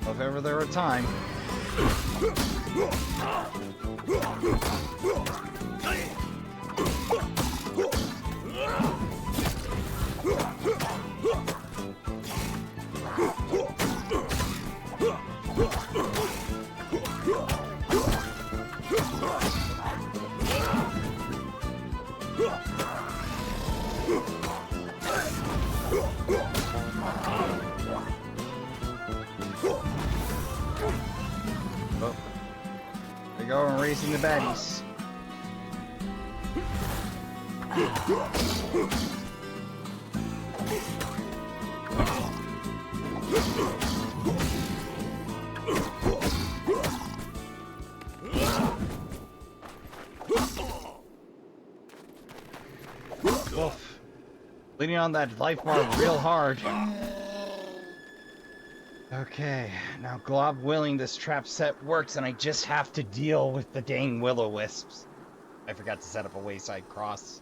If ever there were time. Oh. There you go, I'm raising the baddies. Wolf. Leaning on that life bar real hard. Okay, now glob willing, this trap set works and I just have to deal with the dang will-o-wisps. I forgot to set up a wayside cross.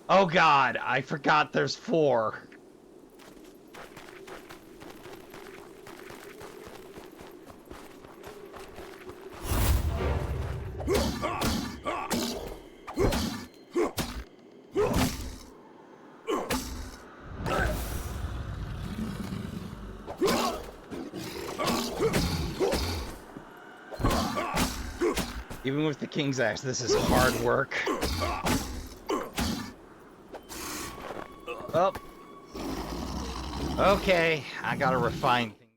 Oh god, I forgot there's 4. Even with the King's Axe, this is hard work. Oh. Okay, I gotta refine things.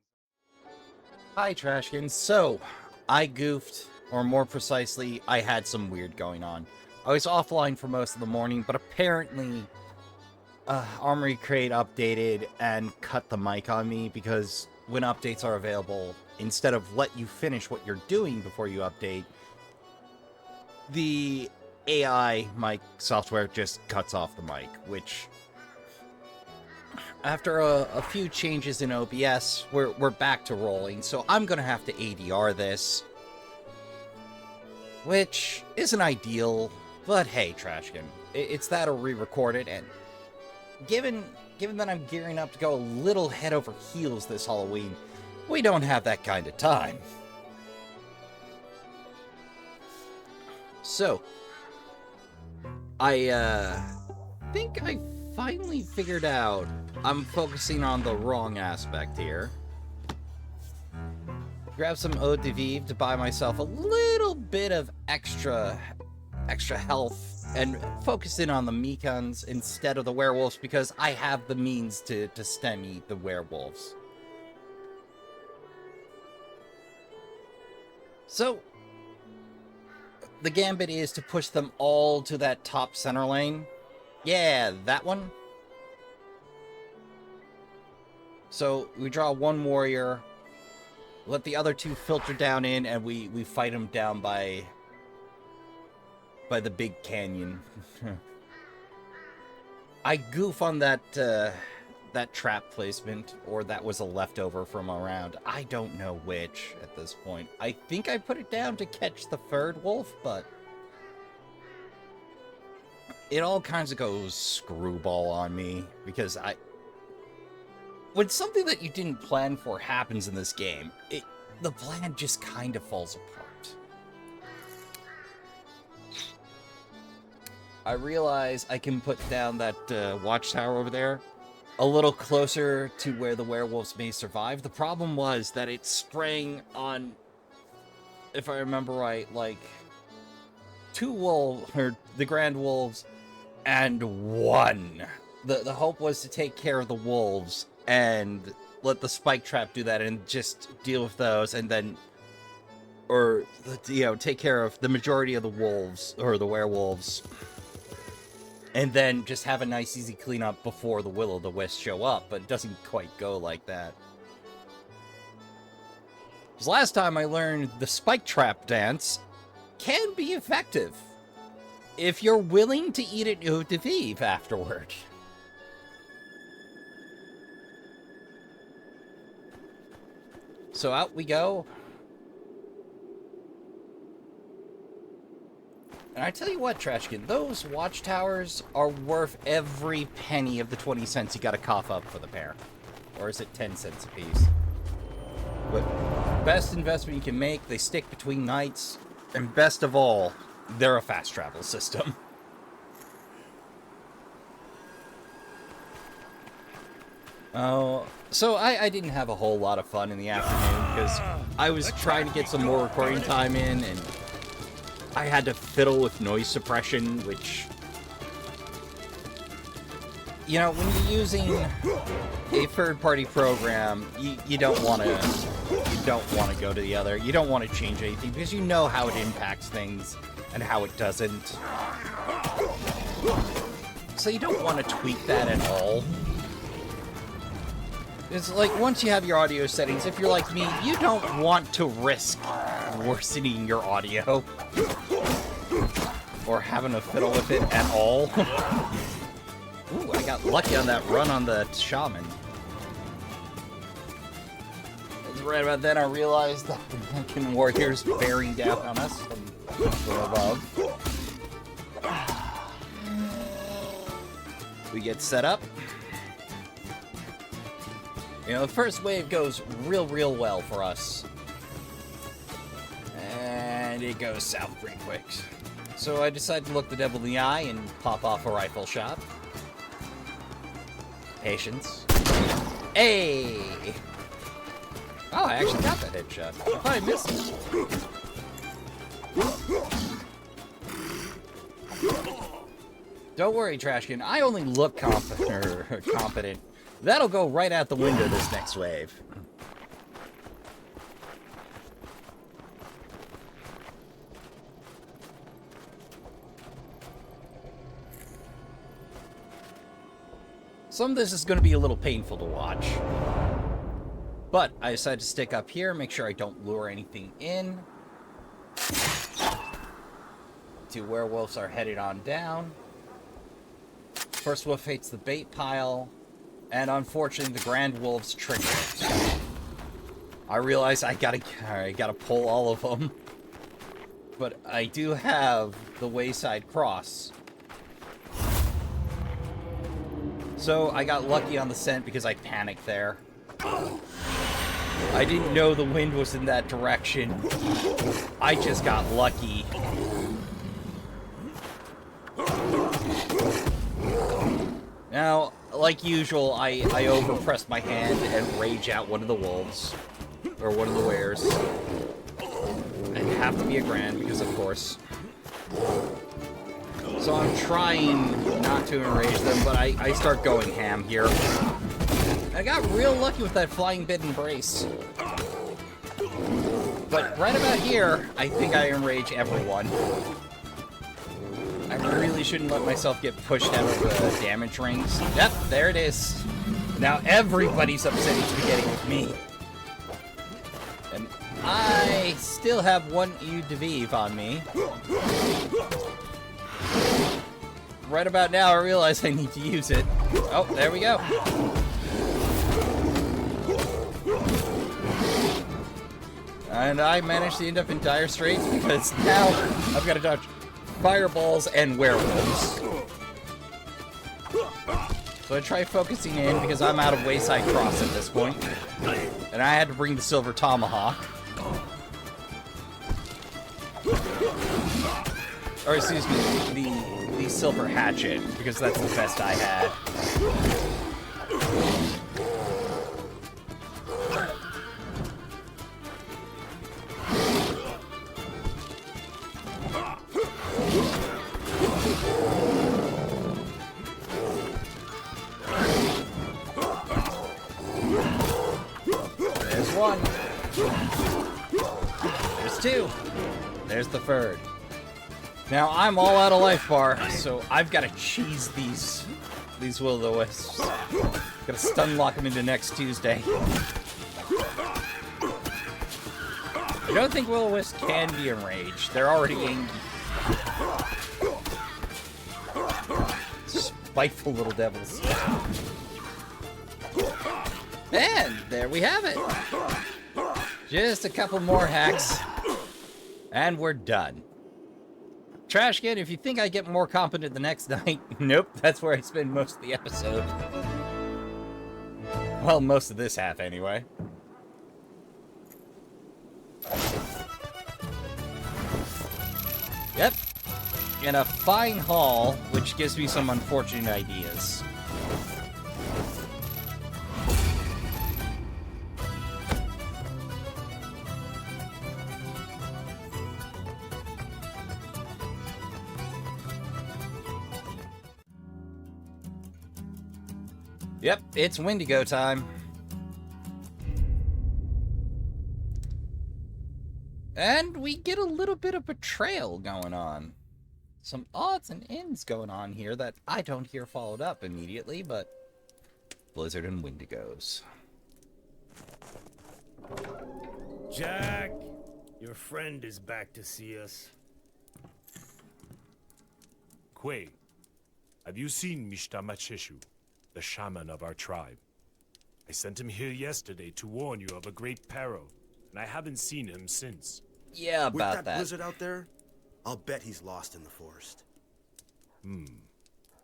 Hi, Trashkin. So, I goofed, or more precisely, I had some weird going on. I was offline for most of the morning, but apparently, Armory Crate updated and cut the mic on me because when updates are available, instead of let you finish what you're doing before you update, the AI mic software just cuts off the mic, which, after a few changes in OBS, we're back to rolling, so I'm gonna have to ADR this, which isn't ideal, but hey, Trashkin, it's that or re-record it, and given that I'm gearing up to go a little head over heels this Halloween, we don't have that kind of time. So, I think I finally figured out I'm focusing on the wrong aspect here. Grab some eau de vivre to buy myself a little bit of extra health and focus in on the Maikans instead of the werewolves because I have the means to stem the werewolves. So, the gambit is to push them all to that top center lane. Yeah, that one. So, we draw one warrior, let the other two filter down in, and we fight them down by the big canyon. I goof on that trap placement, or that was a leftover from around. I don't know which at this point. I think I put it down to catch the third wolf, but it all kinds of goes screwball on me because when something that you didn't plan for happens in this game, the plan just kind of falls apart. I realize I can put down that watchtower over there a little closer to where the werewolves may survive. The problem was that it sprang on, if I remember right, like the grand wolves and one. The hope was to take care of the wolves and let the spike trap do that and just deal with those, and then, or, take care of the majority of the wolves, or the werewolves, and then just have a nice easy cleanup before the will-o'-the-wisp show up, but it doesn't quite go like that. Because last time I learned the spike trap dance can be effective if you're willing to eat an eau de vivre afterward. So out we go. And I tell you what, Trashkin, those watchtowers are worth every penny of the 20 cents you gotta cough up for the pair. Or is it 10 cents a piece? But best investment you can make, they stick between nights, and best of all, they're a fast travel system. Oh, so I didn't have a whole lot of fun in the afternoon because I was trying to get some more recording time in, and I had to fiddle with noise suppression, which, when you're using a third-party program, you don't want to go to the other. You don't want to change anything because you know how it impacts things and how it doesn't. So you don't want to tweak that at all. It's like, once you have your audio settings, if you're like me, you don't want to risk worsening your audio or having to fiddle with it at all. Ooh, I got lucky on that run on the shaman. Right about then, I realized that the Maikans warriors bearing down on us from above. We get set up. The first wave goes real well for us. And it goes south pretty quick. So I decided to look the devil in the eye and pop off a rifle shot. Patience. Hey! Oh, I actually got that headshot. I thought I missed it. Don't worry, Trashkin. I only look competent. That'll go right out the window this next wave. Some of this is going to be a little painful to watch. But I decided to stick up here, make sure I don't lure anything in. Two werewolves are headed on down. First wolf hates the bait pile. And unfortunately, the grand wolves trigger it. I realize I gotta pull all of them. But I do have the wayside cross. So I got lucky on the scent because I panicked there. I didn't know the wind was in that direction. I just got lucky. Now, like usual, I overpressed my hand and rage out one of the wolves. or one of the Weres. I have to be a Grand, because of course. So I'm trying not to enrage them, but I start going ham here. I got real lucky with that flying bit and brace. But right about here, I think I enrage everyone. I really shouldn't let myself get pushed out of the damage rings. Yep, there it is. Now everybody's upsetting spaghetti with me. And I still have one Eau de Vive on me. Right about now, I realize I need to use it. Oh, there we go. And I managed to end up in dire straits because now I've got to dodge fireballs and werewolves. So I try focusing in because I'm out of Wayside Cross at this point. And I had to bring the Silver Tomahawk. Or excuse me, the Silver Hatchet, because that's the best I had. There's one. There's two. There's the third. Now I'm all out of life bar, so I've got to cheese these will-o'-the-wisps. Gotta stun lock them into next Tuesday. I don't think will-o'-wisps can be enraged. They're already angry. Spiteful little devils. And there we have it. Just a couple more hacks, and we're done. Trashkin, if you think I get more competent the next night, nope, that's where I spend most of the episode. Well, most of this half, anyway. Yep. In a fine hall, which gives me some unfortunate ideas. Yep, it's Wendigo time. And we get a little bit of betrayal going on. Some odds and ends going on here that I don't hear followed up immediately, but Blizzard and Wendigos. Jack, your friend is back to see us. Quay, have you seen Mistamacheshu, the shaman of our tribe? I sent him here yesterday to warn you of a great peril, and I haven't seen him since. Yeah, With about that blizzard out there, I'll bet he's lost in the forest.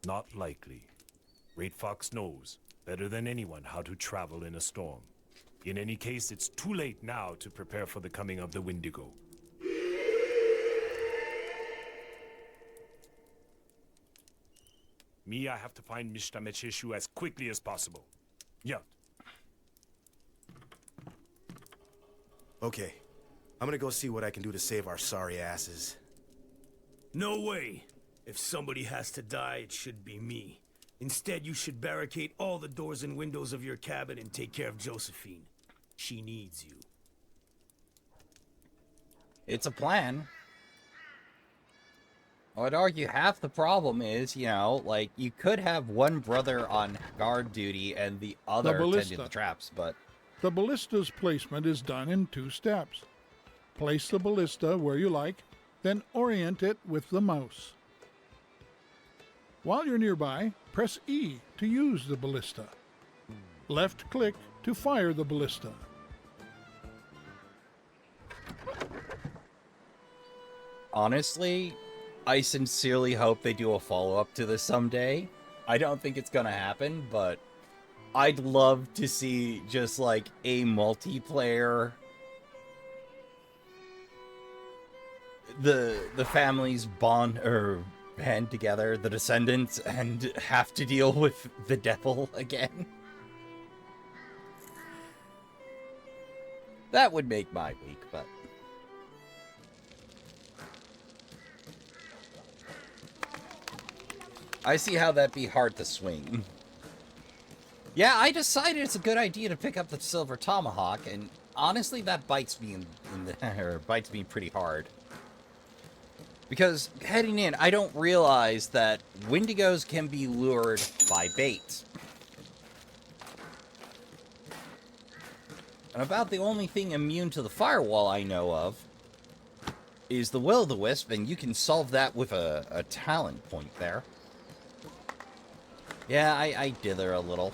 Not likely. Great Fox knows, better than anyone, how to travel in a storm. In any case, it's too late now to prepare for the coming of the Wendigo. Me, I have to find Mistamacheshu as quickly as possible. Yeah. Okay, I'm gonna go see what I can do to save our sorry asses. No way. If somebody has to die, it should be me. Instead, you should barricade all the doors and windows of your cabin and take care of Josphine. She needs you. It's a plan. I'd argue half the problem is, you know, like, you could have one brother on guard duty and the other tending the traps, but... The ballista's placement is done in 2 steps. Place the ballista where you like, then orient it with the mouse. While you're nearby, press E to use the ballista. Left click to fire the ballista. Honestly, I sincerely hope they do a follow-up to this someday. I don't think it's gonna happen, but I'd love to see just, like, a multiplayer... The families band together, the descendants, and have to deal with the devil again. That would make my week, but... I see how that'd be hard to swing. Yeah, I decided it's a good idea to pick up the silver tomahawk, and honestly, that bites me bites me pretty hard. Because heading in, I don't realize that Wendigos can be lured by bait. And about the only thing immune to the firewall I know of is the will-o'-the-wisp, and you can solve that with a talent point there. Yeah, I dither a little.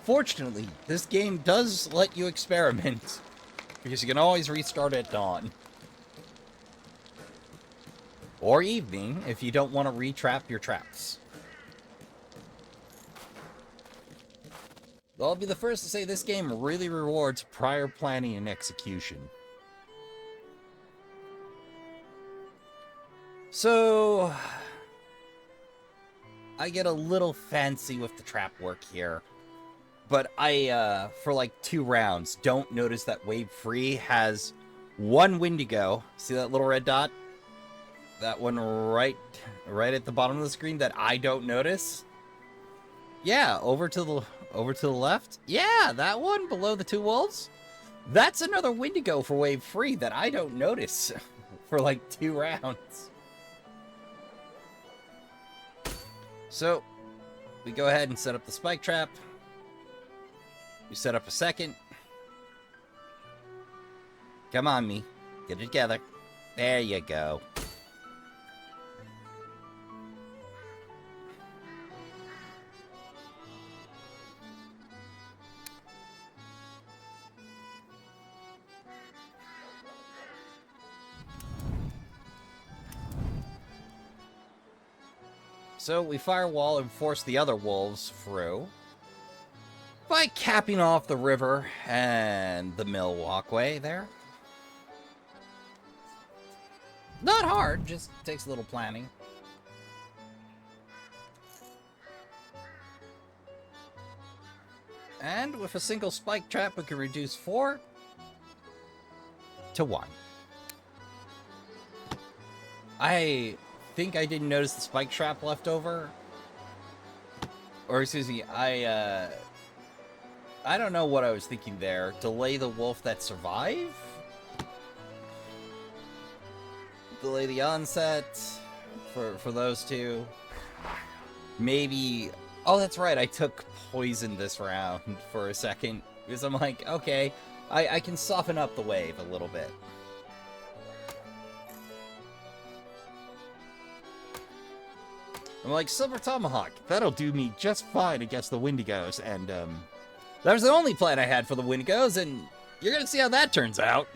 Fortunately, this game does let you experiment, because you can always restart at dawn. Or evening, if you don't want to re-trap your traps. I'll be the first to say this game really rewards prior planning and execution. So... I get a little fancy with the trap work here. But I, for like 2 rounds, don't notice that Wave Free has 1 Wendigo. See that little red dot? That one right at the bottom of the screen that I don't notice? Yeah, over to the left. Yeah, that one below the 2 wolves. That's another Wendigo for Wave Free that I don't notice for like 2 rounds. So, we go ahead and set up the spike trap. We set up a second. Come on, me. Get it together. There you go. So we firewall and force the other wolves through by capping off the river and the mill walkway there. Not hard, just takes a little planning. And with a single spike trap, we can reduce 4 to 1. I think I didn't notice the spike trap left over. Or excuse me, I don't know what I was thinking there. Delay the wolf that survive? Delay the onset for those 2. Maybe... Oh, that's right, I took poison this round for a second. Because I'm like, okay, I can soften up the wave a little bit. I'm like, Silver Tomahawk, that'll do me just fine against the Wendigos, and, that was the only plan I had for the Wendigos, and you're gonna see how that turns out.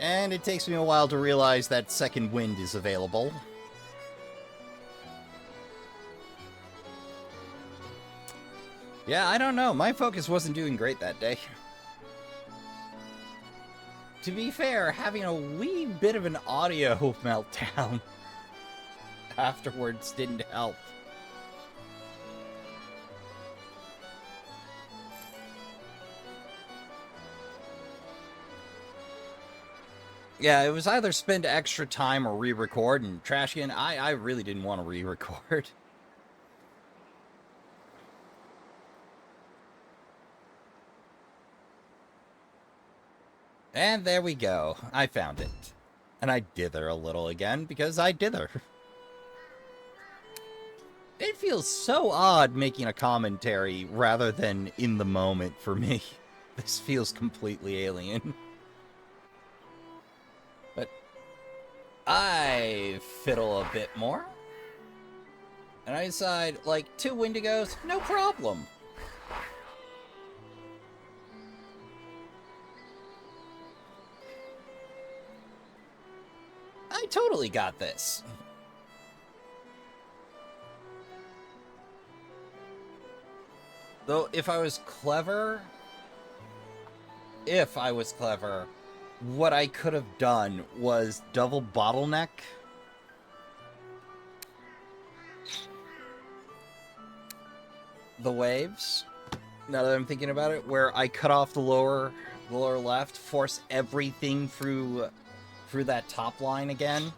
And it takes me a while to realize that second wind is available. Yeah, I don't know. My focus wasn't doing great that day. To be fair, having a wee bit of an audio meltdown afterwards didn't help. Yeah, it was either spend extra time or re-record, and Trashkin, I really didn't want to re-record. And there we go. I found it. And I dither a little again, because I dither. It feels so odd making a commentary rather than in the moment for me. This feels completely alien. But I fiddle a bit more. And I decide, like, 2 Wendigos, no problem. I totally got this. Though, if I was clever, what I could have done was double bottleneck. The waves, now that I'm thinking about it, where I cut off the lower left, force everything through that top line again,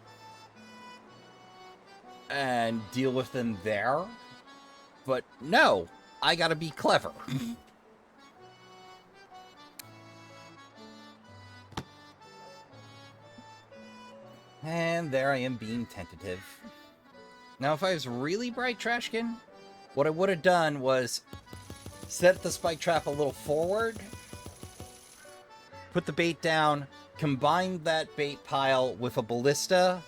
and deal with them there. But no, I gotta be clever. And there I am being tentative. Now, if I was really bright, Trashkin, what I would have done was set the spike trap a little forward, put the bait down, combine that bait pile with a ballista,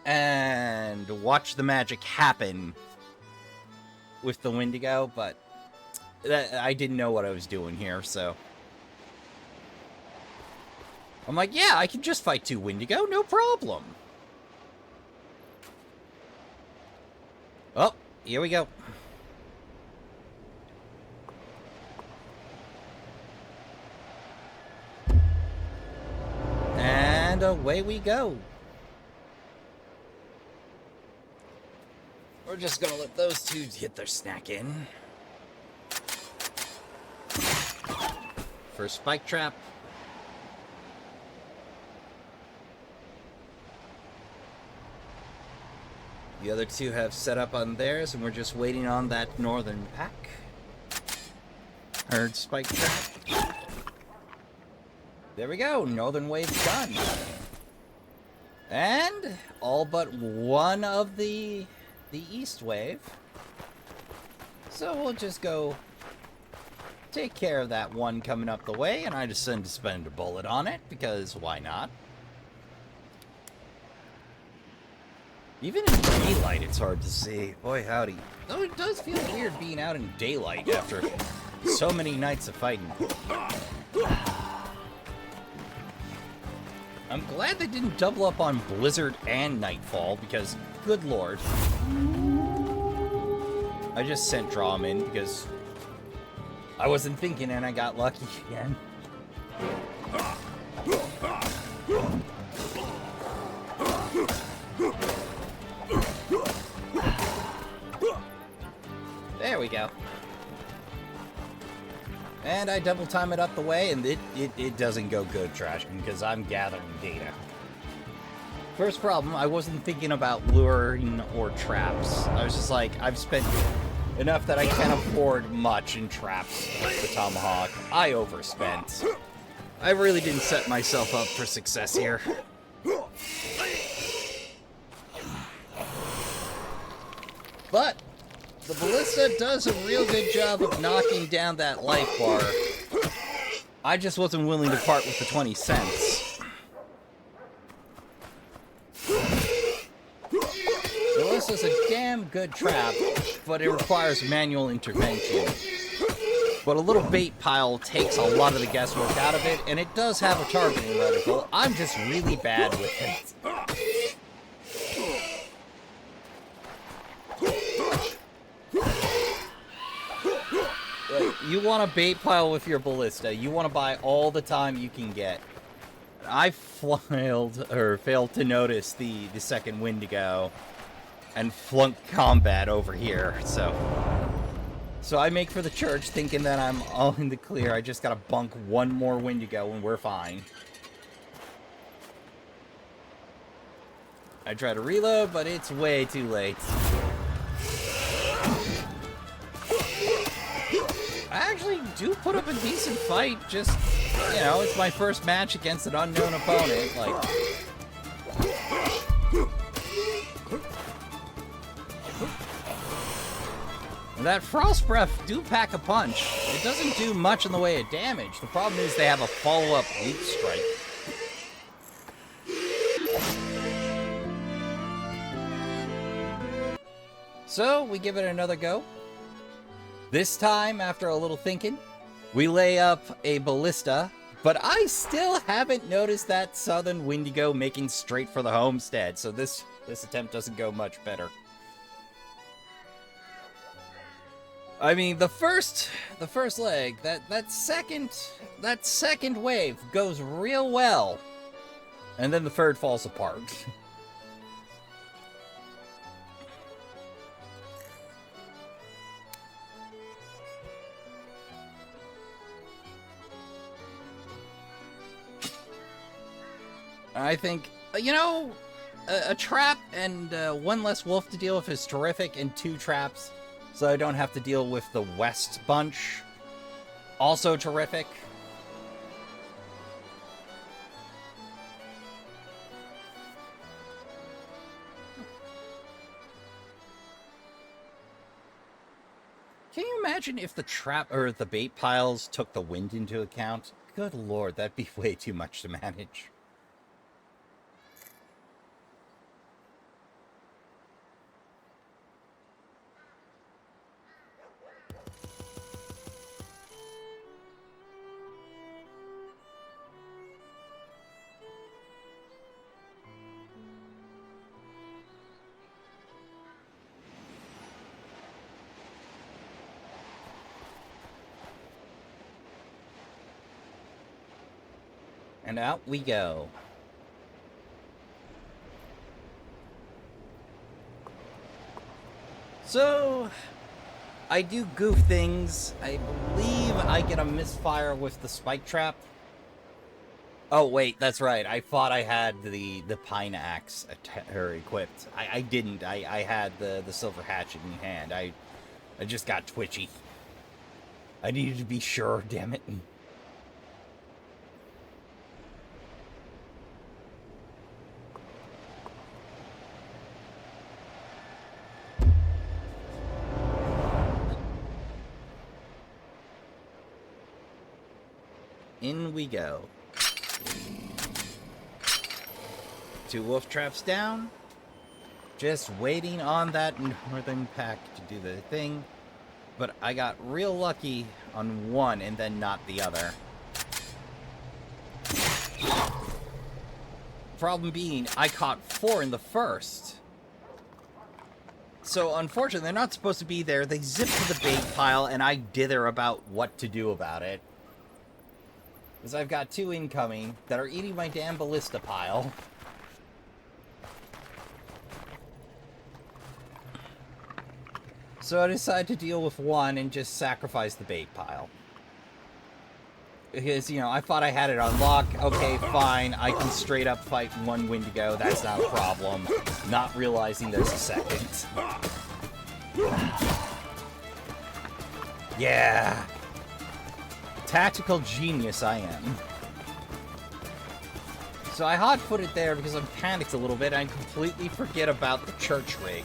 and watch the magic happen with the Wendigo, but I didn't know what I was doing here, so... I'm like, yeah, I can just fight 2 Wendigo, no problem. Oh, here we go. And away we go. We're just gonna let those 2 get their snack in. First spike trap. The other 2 have set up on theirs, and we're just waiting on that northern pack. Herd spike trap. There we go, northern wave's done. And all but one of the east wave. So we'll just go take care of that one coming up the way, and I just spend a bullet on it, because why not? Even in daylight, it's hard to see. Boy, howdy. Though it does feel weird being out in daylight after so many nights of fighting. I'm glad they didn't double up on Blizzard and Nightfall, because, good lord. I just sent Draw him in, because I wasn't thinking and I got lucky again. There we go. And I double time it up the way, and it doesn't go good, Trashkin, because I'm gathering data. First problem, I wasn't thinking about luring or traps. I was just like, I've spent enough that I can't afford much in traps with the Tomahawk. I overspent. I really didn't set myself up for success here. But the ballista does a real good job of knocking down that life bar. I just wasn't willing to part with the 20 cents. The ballista's a damn good trap, but it requires manual intervention. But a little bait pile takes a lot of the guesswork out of it, and it does have a targeting reticle. I'm just really bad with it. You want a bait pile with your ballista. You want to buy all the time you can get. I failed to notice the second Wendigo and flunked combat over here. So I make for the church thinking that I'm all in the clear. I just gotta bunk one more Wendigo and we're fine. I try to reload, but it's way too late. I actually do put up a decent fight, just, you know, it's my first match against an unknown opponent, like... That Frost Breath do pack a punch. It doesn't do much in the way of damage. The problem is they have a follow-up Leap Strike. So, we give it another go. This time, after a little thinking, we lay up a ballista, but I still haven't noticed that southern Wendigo making straight for the homestead, so this attempt doesn't go much better. I mean, the first leg, that second wave goes real well, and then the third falls apart. I think, you know, a trap and one less wolf to deal with is terrific, and 2 traps, so I don't have to deal with the west bunch. Also terrific. Can you imagine if the trap or the bait piles took the wind into account? Good lord, that'd be way too much to manage. And out we go. So, I do goof things. I believe I get a misfire with the spike trap. Oh, wait, that's right. I thought I had the pine axe equipped. I didn't. I had the silver hatchet in hand. I just got twitchy. I needed to be sure, damn it. In we go. 2 wolf traps down. Just waiting on that northern pack to do the thing. But I got real lucky on one and then not the other. Problem being, I caught 4 in the first. So unfortunately, they're not supposed to be there. They zip to the bait pile and I dither about what to do about it. Because I've got 2 incoming that are eating my damn ballista pile. So I decide to deal with 1 and just sacrifice the bait pile. Because, you know, I thought I had it on lock. Okay, fine. I can straight up fight 1 Wendigo. That's not a problem. Not realizing there's a second. Yeah. Tactical genius I am. So I hot-foot it there because I'm panicked a little bit and I completely forget about the church rig.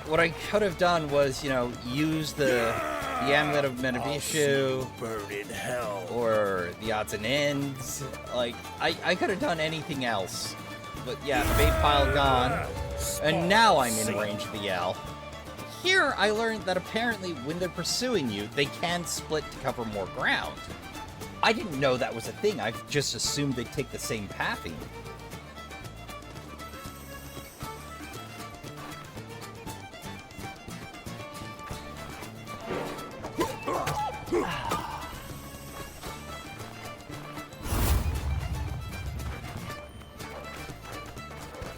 What I could have done was, you know, use the amulet of Menavishu, burn in hell, or the odds and ends. Like, I could have done anything else. But yeah, the bait pile gone. And now I'm in range of the Yell. Here, I learned that apparently when they're pursuing you, they can split to cover more ground. I didn't know that was a thing. I just assumed they'd take the same pathing.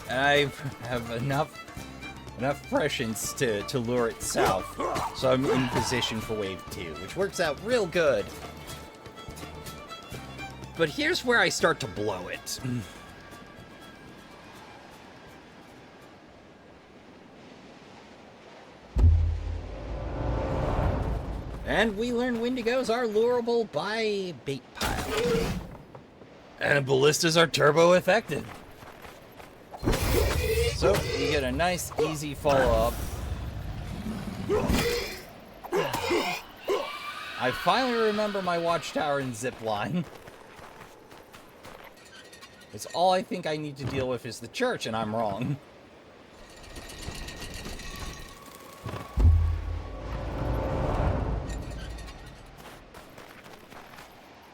And I have enough prescience to lure it south, so I'm in position for wave 2, which works out real good. But here's where I start to blow it. And we learn Wendigos are lurable by bait pile. And ballistas are turbo effective. So, you get a nice, easy follow-up. I finally remember my Watchtower and zipline. It's all I think I need to deal with is the church, and I'm wrong.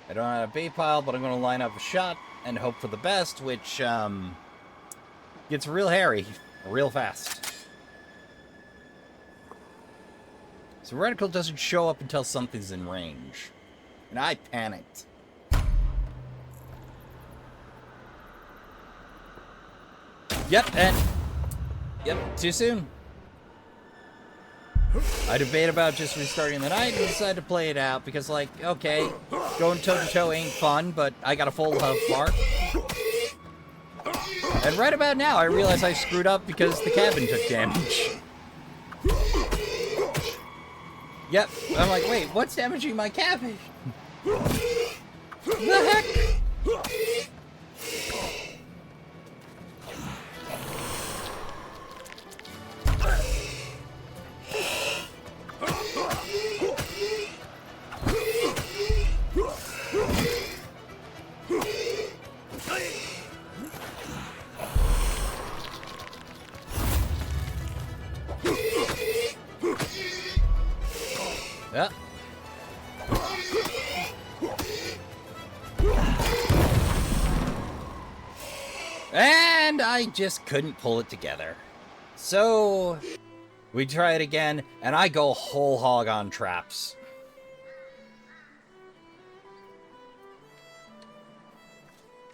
I don't have a bait pile, but I'm going to line up a shot and hope for the best, which, gets real hairy real fast. So reticle doesn't show up until something's in range. And I panicked. Yep, too soon. I debate about just restarting the night and decided to play it out because, like, okay, going toe-to-toe ain't fun, but I got a full health bar. And right about now, I realize I screwed up because the cabin took damage. Yep, I'm like, wait, what's damaging my cabin? The heck? Yeah. And I just couldn't pull it together. So we try it again, and I go whole hog on traps.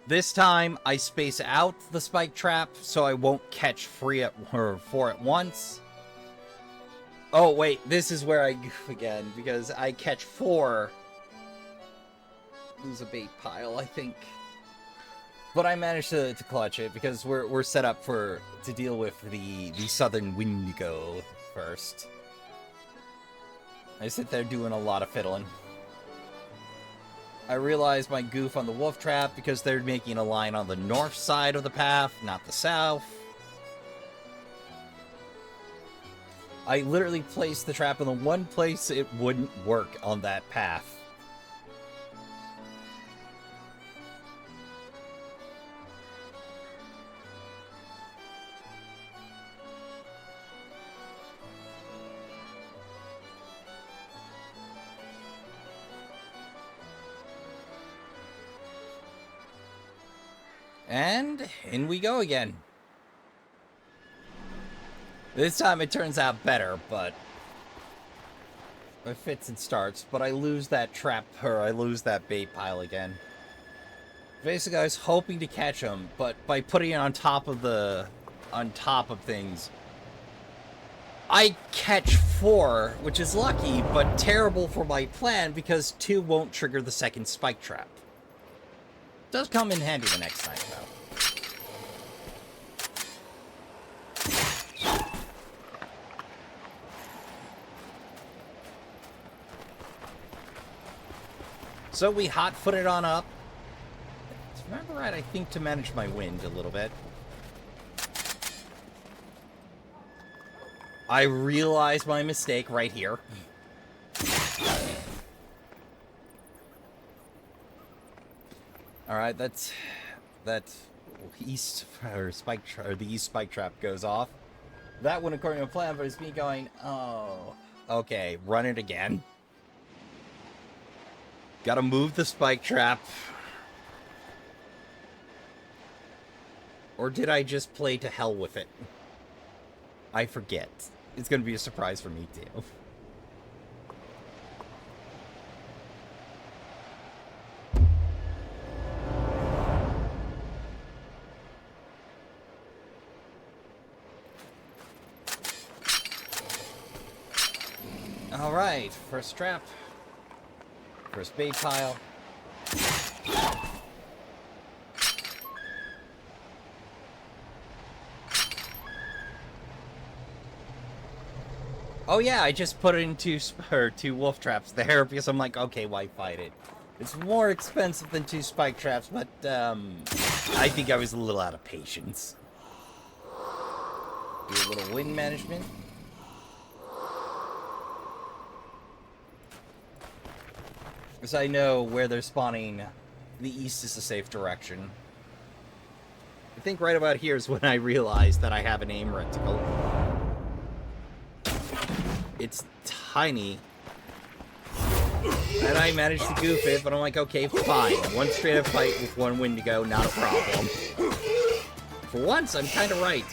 This time, I space out the spike trap so I won't catch four at once. Oh, wait, this is where I goof again, because I catch 4. Lose a bait pile, I think. But I managed to clutch it, because we're set up to deal with the southern windigo first. I sit there doing a lot of fiddling. I realize my goof on the wolf trap, because they're making a line on the north side of the path, not the south. I literally placed the trap in the one place it wouldn't work on that path. And in we go again. This time it turns out better, but it fits and starts, but I lose that trap, or I lose that bait pile again. Basically, I was hoping to catch him, but by putting it on top of things, I catch 4, which is lucky, but terrible for my plan because 2 won't trigger the second spike trap. Does come in handy the next night, though. So we hot-footed on up. If I remember right, I think to manage my wind a little bit. I realized my mistake right here. All right, that's east or the east spike trap goes off. That one, according to plan, but it's me going, oh, okay, run it again. Gotta move the spike trap. Or did I just play to hell with it? I forget. It's gonna be a surprise for me, too. Alright, first trap. First bait pile. Oh yeah, I just put it into 2 wolf traps there because I'm like, okay, why fight it? It's more expensive than 2 spike traps, but I think I was a little out of patience. Do a little wind management. Because I know where they're spawning, the east is a safe direction. I think right about here is when I realized that I have an aim reticle. It's tiny. And I managed to goof it, but I'm like, okay, fine. One straight up fight with 1 Wendigo, not a problem. For once, I'm kind of right.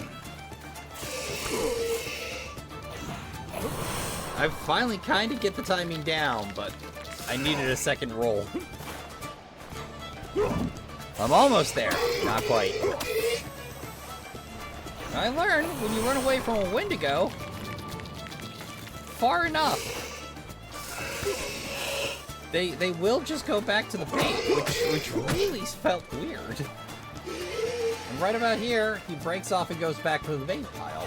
I finally kind of get the timing down, but I needed a second roll. I'm almost there. Not quite. I learned when you run away from a Wendigo far enough, they will just go back to the bait, which really felt weird. And right about here, he breaks off and goes back to the bait pile.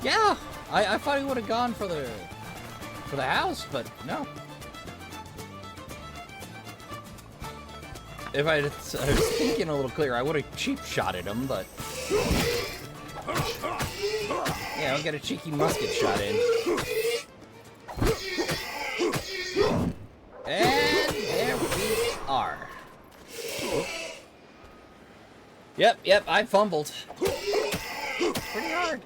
Yeah, I thought he would have gone for the house, but no. If I was thinking a little clearer, I would have cheap shotted him, but yeah, I'll get a cheeky musket shot in. And there we are. Yep, I fumbled. Pretty hard.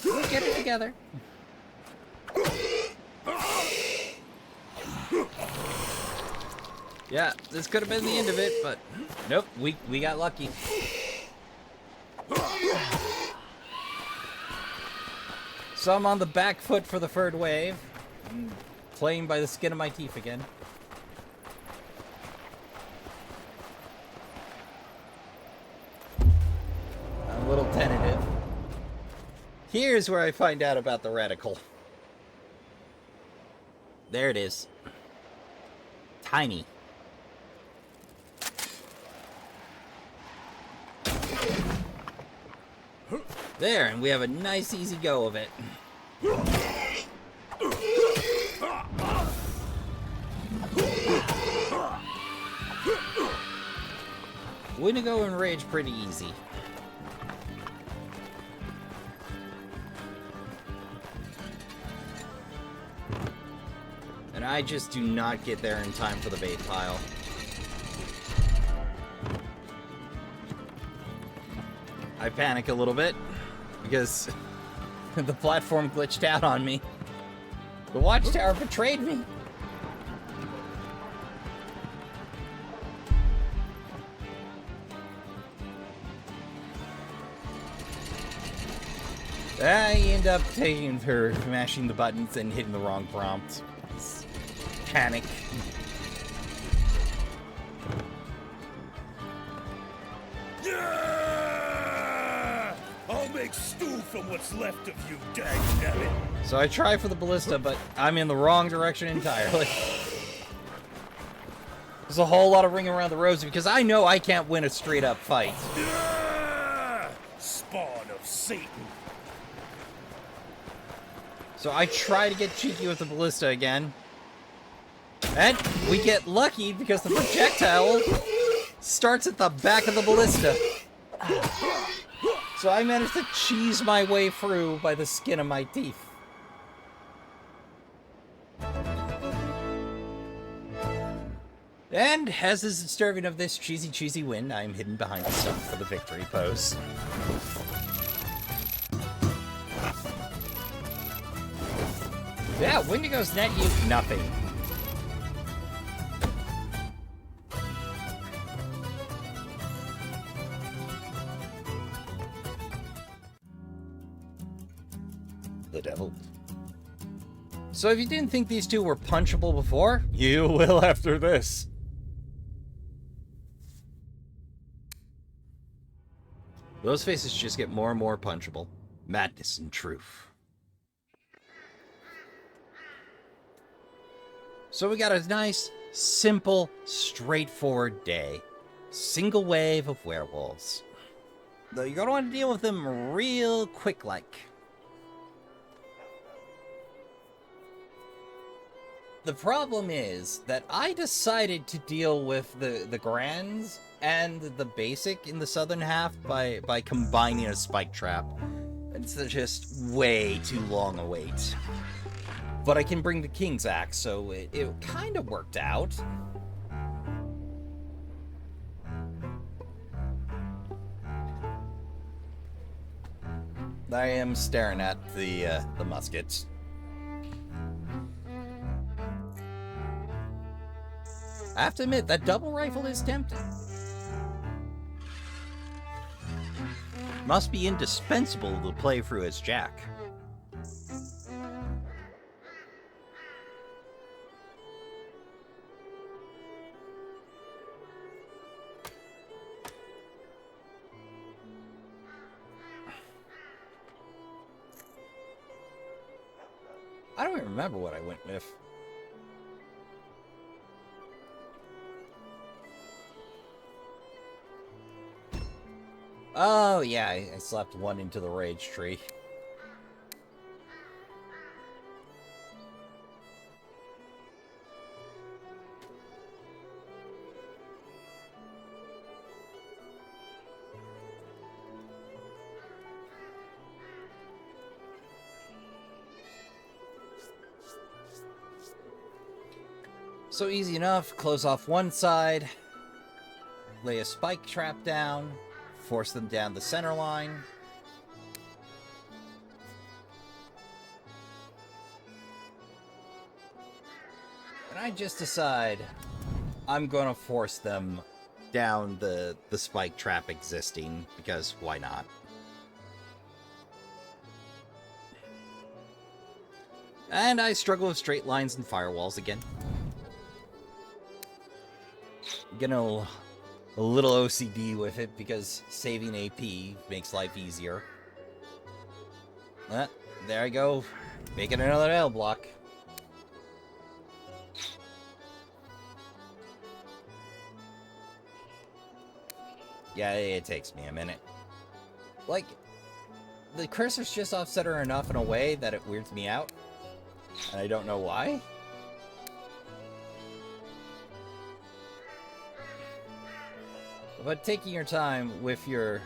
We'll get it together. Yeah, this could have been the end of it, but nope, we got lucky. So I'm on the back foot for the third wave. I'm playing by the skin of my teeth again. I'm a little tentative. Here's where I find out about the reticle. There it is. Tiny. There, and we have a nice easy go of it. Wendigo and Rage pretty easy. And I just do not get there in time for the bait pile. I panic a little bit because the platform glitched out on me. The Watchtower betrayed me. I end up taking her, mashing the buttons and hitting the wrong prompt. Panic. Yeah! I'll make stew from what's left of you, dagnabbit. So I try for the ballista, but I'm in the wrong direction entirely. There's a whole lot of ringing around the rosy because I know I can't win a straight up fight. Yeah! Spawn of Satan. So I try to get cheeky with the ballista again. And we get lucky because the projectile starts at the back of the ballista. So I managed to cheese my way through by the skin of my teeth. And as is deserving of this cheesy win, I'm hidden behind the stump for the victory pose. Yeah, Wendigo's net you nothing. The devil. So if you didn't think these two were punchable before, you will after this. Those faces just get more and more punchable. Madness and truth. So we got a nice, simple, straightforward day. Single wave of werewolves. Though you're gonna want to deal with them real quick-like. The problem is that I decided to deal with the Grands and the basic in the southern half by combining a spike trap. It's just way too long a wait. But I can bring the King's Axe, so it kind of worked out. I am staring at the muskets. I have to admit, that double rifle is tempting. Must be indispensable to play through as Jack. I don't even remember what I went with. Oh, yeah, I slapped one into the rage tree. So easy enough, close off one side, lay a spike trap down, force them down the center line. And I just decide I'm gonna force them down the spike trap existing, because why not? And I struggle with straight lines and firewalls again. Getting a little OCD with it because saving AP makes life easier. There I go, making another L block. Yeah, it takes me a minute. Like, the cursor's just off center enough in a way that it weirds me out. And I don't know why. But taking your time with your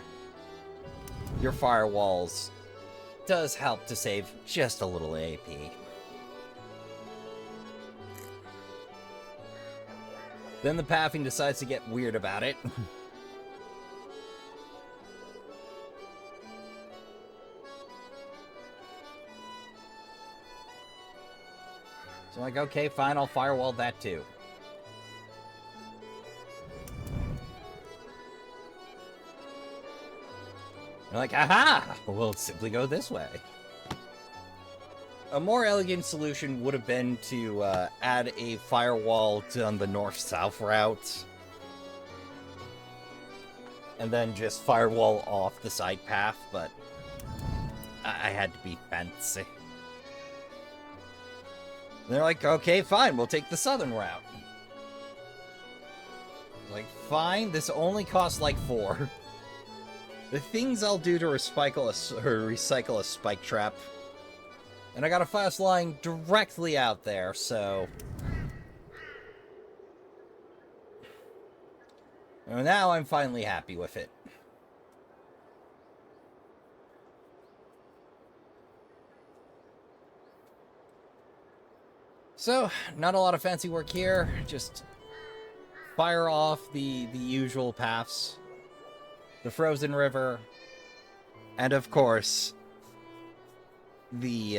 firewalls does help to save just a little AP. Then the pathing decides to get weird about it. So I'm like, okay, fine, I'll firewall that too. You're like, aha! We'll simply go this way. A more elegant solution would have been to add a firewall on the north-south route. And then just firewall off the side path, but I had to be fancy. And they're like, okay, fine, we'll take the southern route. Like, fine, this only costs like 4. The things I'll do to recycle a spike trap. And I got a fast line directly out there, so... And now I'm finally happy with it. So, not a lot of fancy work here, just fire off the usual paths. The frozen river, and of course, the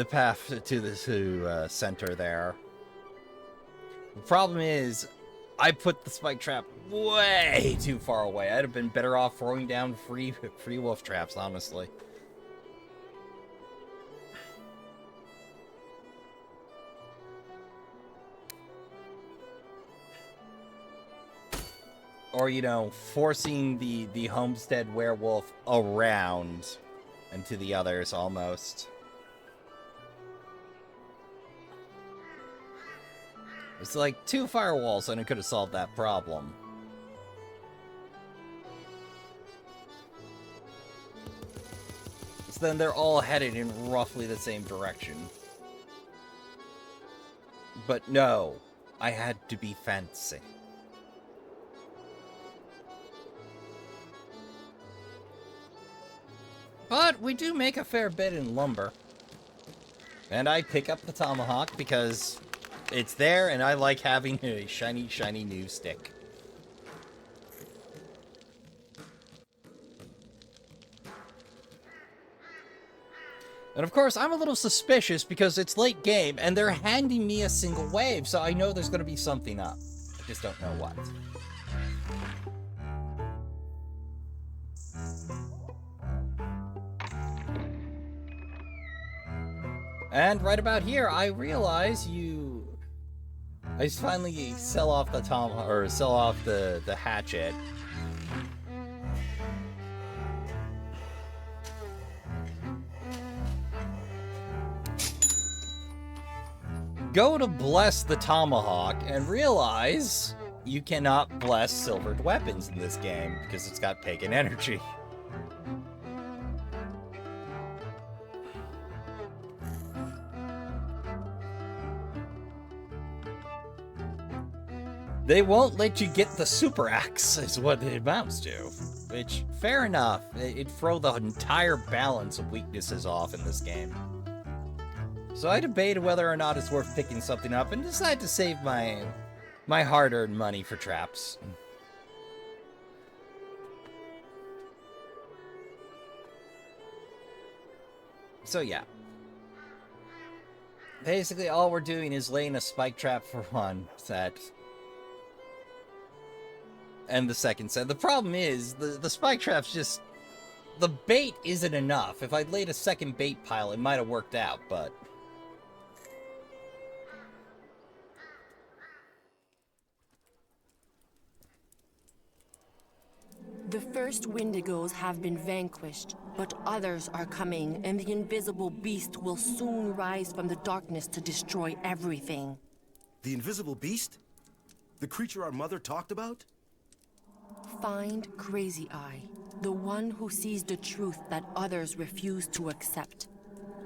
path to the center there. The problem is, I put the spike trap way too far away. I'd have been better off throwing down free wolf traps, honestly. Or, you know, forcing the homestead werewolf around and to the others, almost. It's like 2 firewalls and it could have solved that problem. So then they're all headed in roughly the same direction. But no, I had to be fancy. But we do make a fair bit in lumber. And I pick up the tomahawk because it's there and I like having a shiny, shiny new stick. And of course, I'm a little suspicious because it's late game and they're handing me a single wave, so I know there's going to be something up. I just don't know what. And right about here, I realize I finally sell off the the hatchet. Go to bless the tomahawk and realize you cannot bless silvered weapons in this game because it's got pagan energy. They won't let you get the super axe, is what it amounts to. Which, fair enough, it'd throw the entire balance of weaknesses off in this game. So I debated whether or not it's worth picking something up and decided to save my hard-earned money for traps. So yeah. Basically, all we're doing is laying a spike trap for one set. And the second set. The problem is, the spike trap's just... The bait isn't enough. If I'd laid a second bait pile, it might have worked out, but... The first Wendigos have been vanquished, but others are coming, and the invisible beast will soon rise from the darkness to destroy everything. The invisible beast? The creature our mother talked about? Find Crazy Eye, the one who sees the truth that others refuse to accept.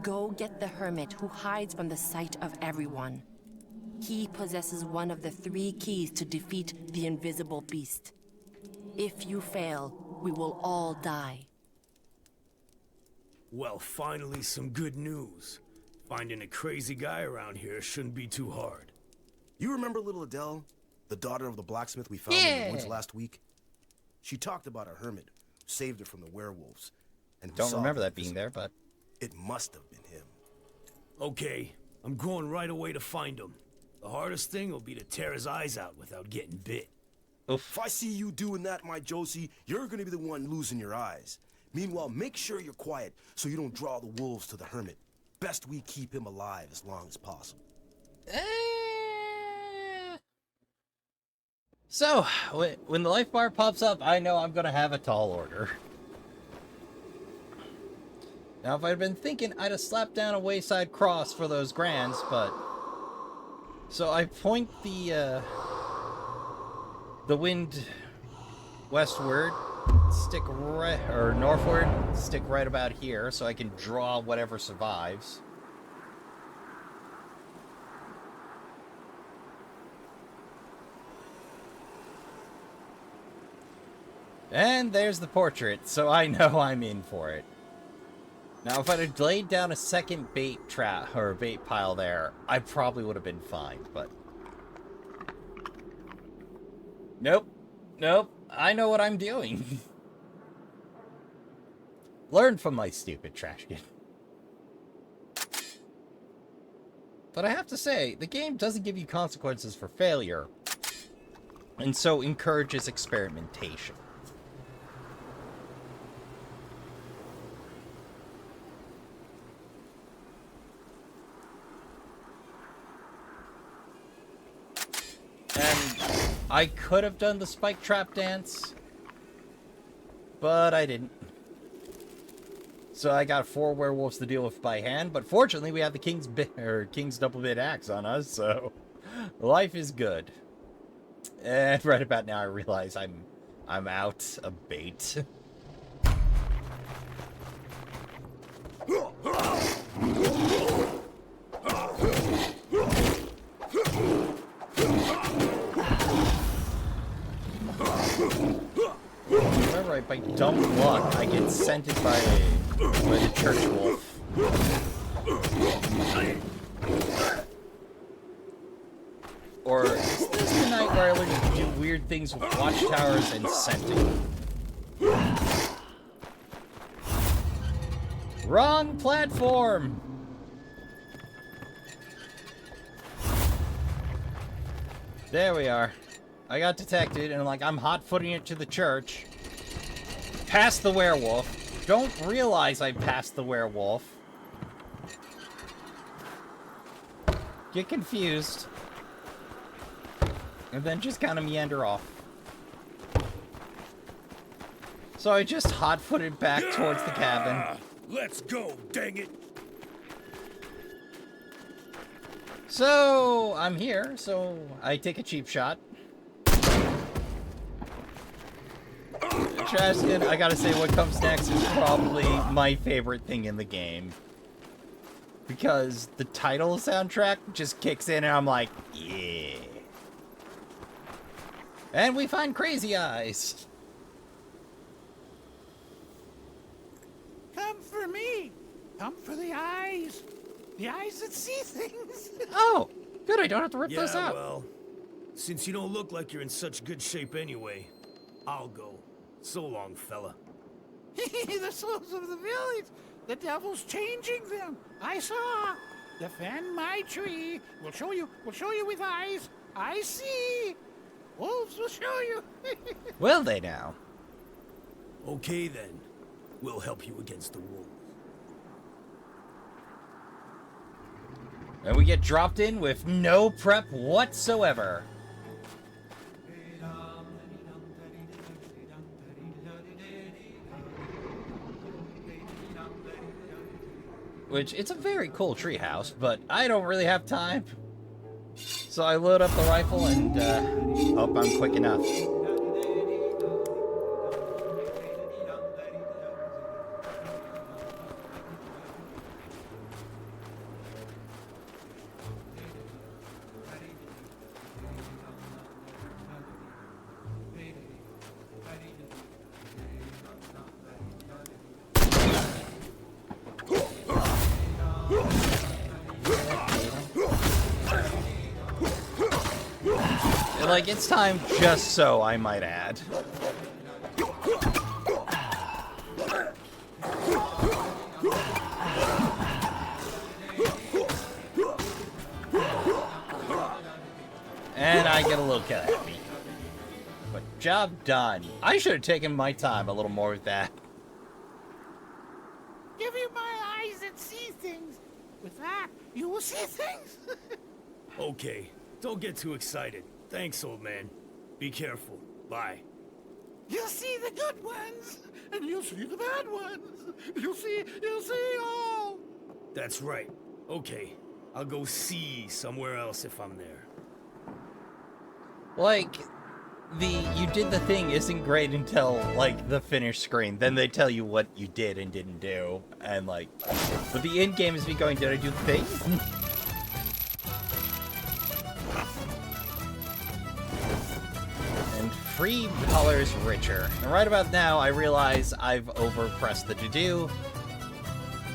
Go get the hermit who hides from the sight of everyone. He possesses one of the 3 keys to defeat the invisible beast. If you fail, we will all die. Well, finally some good news. Finding a crazy guy around here shouldn't be too hard. You remember little Adele? The daughter of the blacksmith we found in the woods last week? She talked about a hermit who saved her from the werewolves. And don't remember that being there, but... It must have been him. Okay, I'm going right away to find him. The hardest thing will be to tear his eyes out without getting bit. Oof. If I see you doing that, my Josie, you're gonna be the one losing your eyes. Meanwhile, make sure you're quiet so you don't draw the wolves to the hermit. Best we keep him alive as long as possible. So, when the life bar pops up, I know I'm gonna have a tall order. Now, if I'd been thinking, I'd have slapped down a wayside cross for those grands, but... So I point the wind westward, stick right, or northward, stick right about here, so I can draw whatever survives. And there's the portrait, so I know I'm in for it. Now, if I'd have laid down a second bait trap, or bait pile there, I probably would have been fine, but... Nope. Nope. I know what I'm doing. Learn from my stupid Trashkin. But I have to say, the game doesn't give you consequences for failure, and so encourages experimentation. And I could have done the spike trap dance, but I didn't. So I got 4 werewolves to deal with by hand, but fortunately we have the King's double bit axe on us, so life is good. And right about now I realize I'm out of bait. Remember, by dumb luck, I get scented by the church wolf. Or is this the night where I learned to do weird things with watchtowers and scenting? Wrong platform! There we are. I got detected, and I'm hot-footing it to the church. Past the werewolf. Don't realize I passed the werewolf. get confused, and then just kind of meander off. So I just hot-footed back towards the cabin. Let's go, dang it! So I'm here, so I take a cheap shot. Trashkin, I gotta say, what comes next is probably my favorite thing in the game. Because the title soundtrack just kicks in and I'm like, yeah. And we find Crazy Eyes. Come for me. Come for the eyes. The eyes that see things. Oh, good, I don't have to rip those out. Well, since you don't look like you're in such good shape anyway, I'll go. So long, fella. The souls of the village. The devil's changing them. I saw. Defend my tree. We'll show you with eyes. I see. Wolves will show you. Will they now? Okay then. We'll help you against the wolves. And we get dropped in with no prep whatsoever. Which, it's a very cool treehouse, but I don't really have time. So I load up the rifle and hope I'm quick enough. Like, it's time just so, I might add. And I get a little kill happy. But job done. I should have taken my time a little more with that. Give you my eyes that see things. With that, you will see things. Okay, don't get too excited. Thanks, old man. Be careful. Bye. You'll see the good ones, and you'll see the bad ones. You'll see all. That's right. Okay, I'll go see somewhere else if I'm there. Like, you did the thing isn't great until, like, the finish screen. Then they tell you what you did and didn't do. And, like, but the end game is me going, did I do the thing? Free colors richer. And right about now, I realize I've overpressed the to-do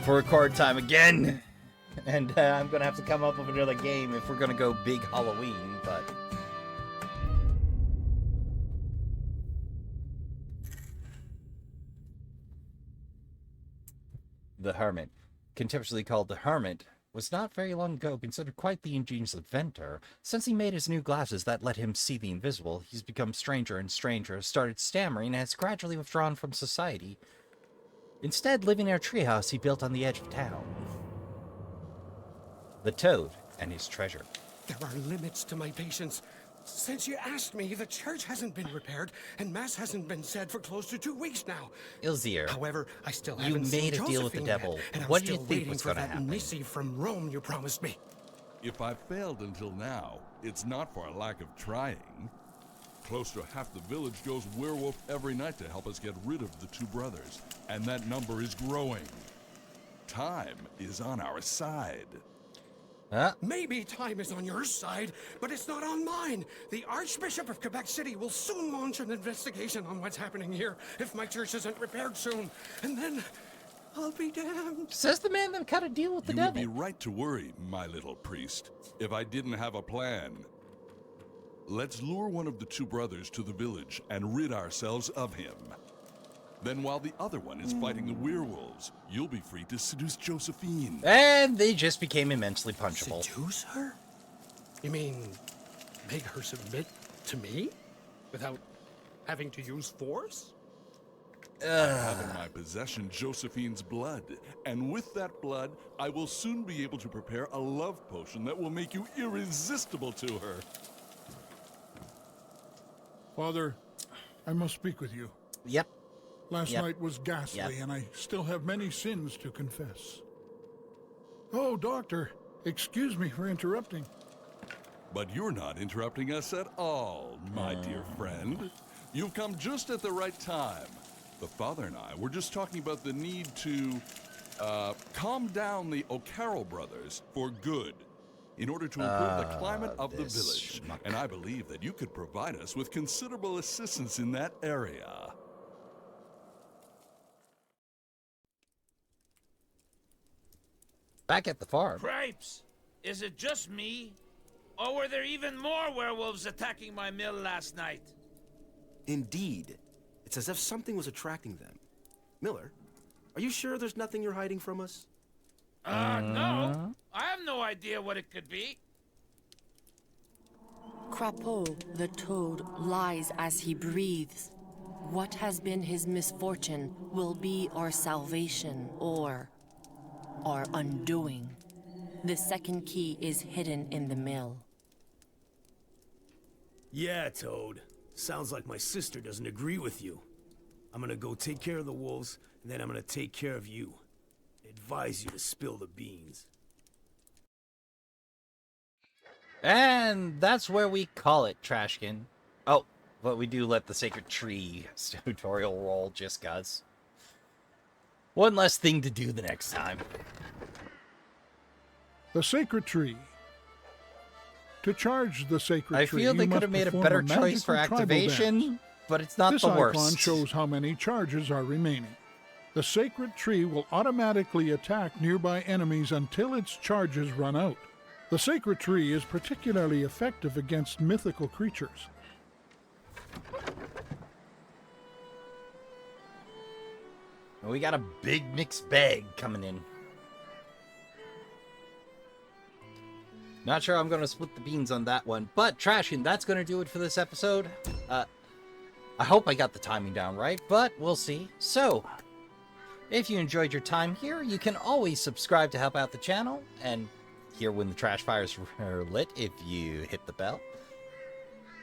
for record time again. And I'm gonna have to come up with another game if we're gonna go big Halloween, but... The Hermit, contemporarily called the Hermit, was not very long ago considered quite the ingenious inventor. Since he made his new glasses that let him see the invisible, he's become stranger and stranger, started stammering, and has gradually withdrawn from society. Instead, living in a treehouse he built on the edge of town. The Toad and his treasure. There are limits to my patience. Since you asked me, the church hasn't been repaired, and Mass hasn't been said for close to 2 weeks now. Ilzir, however, I still you haven't seen made a deal with the Josphine devil. yet, and What I'm do you still think waiting was for going to that happen? missive from Rome you promised me. If I've failed until now, it's not for a lack of trying. Close to half the village goes werewolf every night to help us get rid of the two brothers, and that number is growing. Time is on our side. Maybe time is on your side, but it's not on mine. The Archbishop of Quebec City will soon launch an investigation on what's happening here if my church isn't repaired soon. And then I'll be damned. Says the man that cut a deal with the devil. You would be right to worry, my little priest, if I didn't have a plan. Let's lure one of the two brothers to the village and rid ourselves of him. Then while the other one is fighting the werewolves, you'll be free to seduce Josphine. And they just became immensely punchable. Seduce her? You mean make her submit to me? Without having to use force? I have in my possession Josephine's blood, and with that blood, I will soon be able to prepare a love potion that will make you irresistible to her. Father, I must speak with you. Yep. Last night was ghastly, and I still have many sins to confess. Oh, Doctor, excuse me for interrupting. But you're not interrupting us at all, my dear friend. You've come just at the right time. The father and I were just talking about the need to calm down the O'Carroll brothers for good in order to improve the climate of the village. And I believe that you could provide us with considerable assistance in that area. Back at the farm. Cripes! Is it just me? Or were there even more werewolves attacking my mill last night? Indeed. It's as if something was attracting them. Miller, are you sure there's nothing you're hiding from us? No. I have no idea what it could be. Crapaud, the toad, lies as he breathes. What has been his misfortune will be our salvation, or our undoing. The second key is hidden in the mill. Yeah, Toad. Sounds like my sister doesn't agree with you. I'm gonna go take care of the wolves, and then I'm gonna take care of you. I advise you to spill the beans. And that's where we call it, Trashkin. Oh, but we do let the Sacred Tree tutorial roll just cuz. One less thing to do the next time. The Sacred Tree. To charge the Sacred Tree, I feel they could have made a better choice for activation, but it's not the worst. This icon shows how many charges are remaining. The Sacred Tree will automatically attack nearby enemies until its charges run out. The Sacred Tree is particularly effective against mythical creatures. We got a big mixed bag coming in. Not sure I'm going to split the beans on that one, but Trashkin, that's going to do it for this episode. I hope I got the timing down right, but we'll see. So, if you enjoyed your time here, you can always subscribe to help out the channel, and hear when the trash fires are lit if you hit the bell.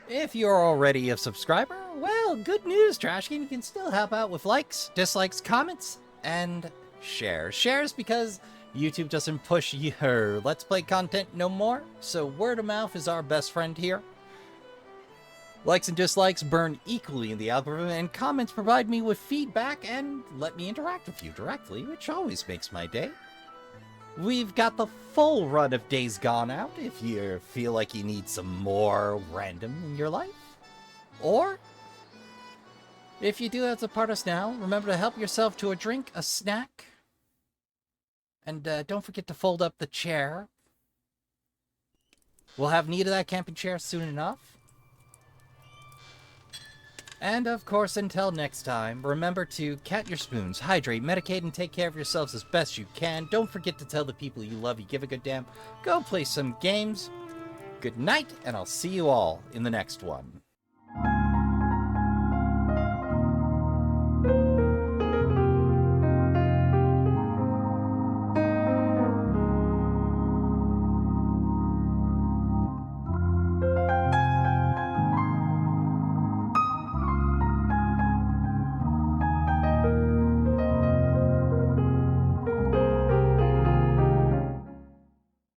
If you're already a subscriber, well, good news, Trashkin. You can still help out with likes, dislikes, comments, and shares. Shares because YouTube doesn't push your Let's Play content no more, so word of mouth is our best friend here. Likes and dislikes burn equally in the algorithm, and comments provide me with feedback and let me interact with you directly, which always makes my day. We've got the full run of Days Gone out if you feel like you need some more random in your life. Or, if you do have to part us now, remember to help yourself to a drink, a snack, and don't forget to fold up the chair. We'll have need of that camping chair soon enough. And of course, until next time, remember to count your spoons, hydrate, medicate, and take care of yourselves as best you can. Don't forget to tell the people you love you give a good damn. Go play some games. Good night, and I'll see you all in the next one.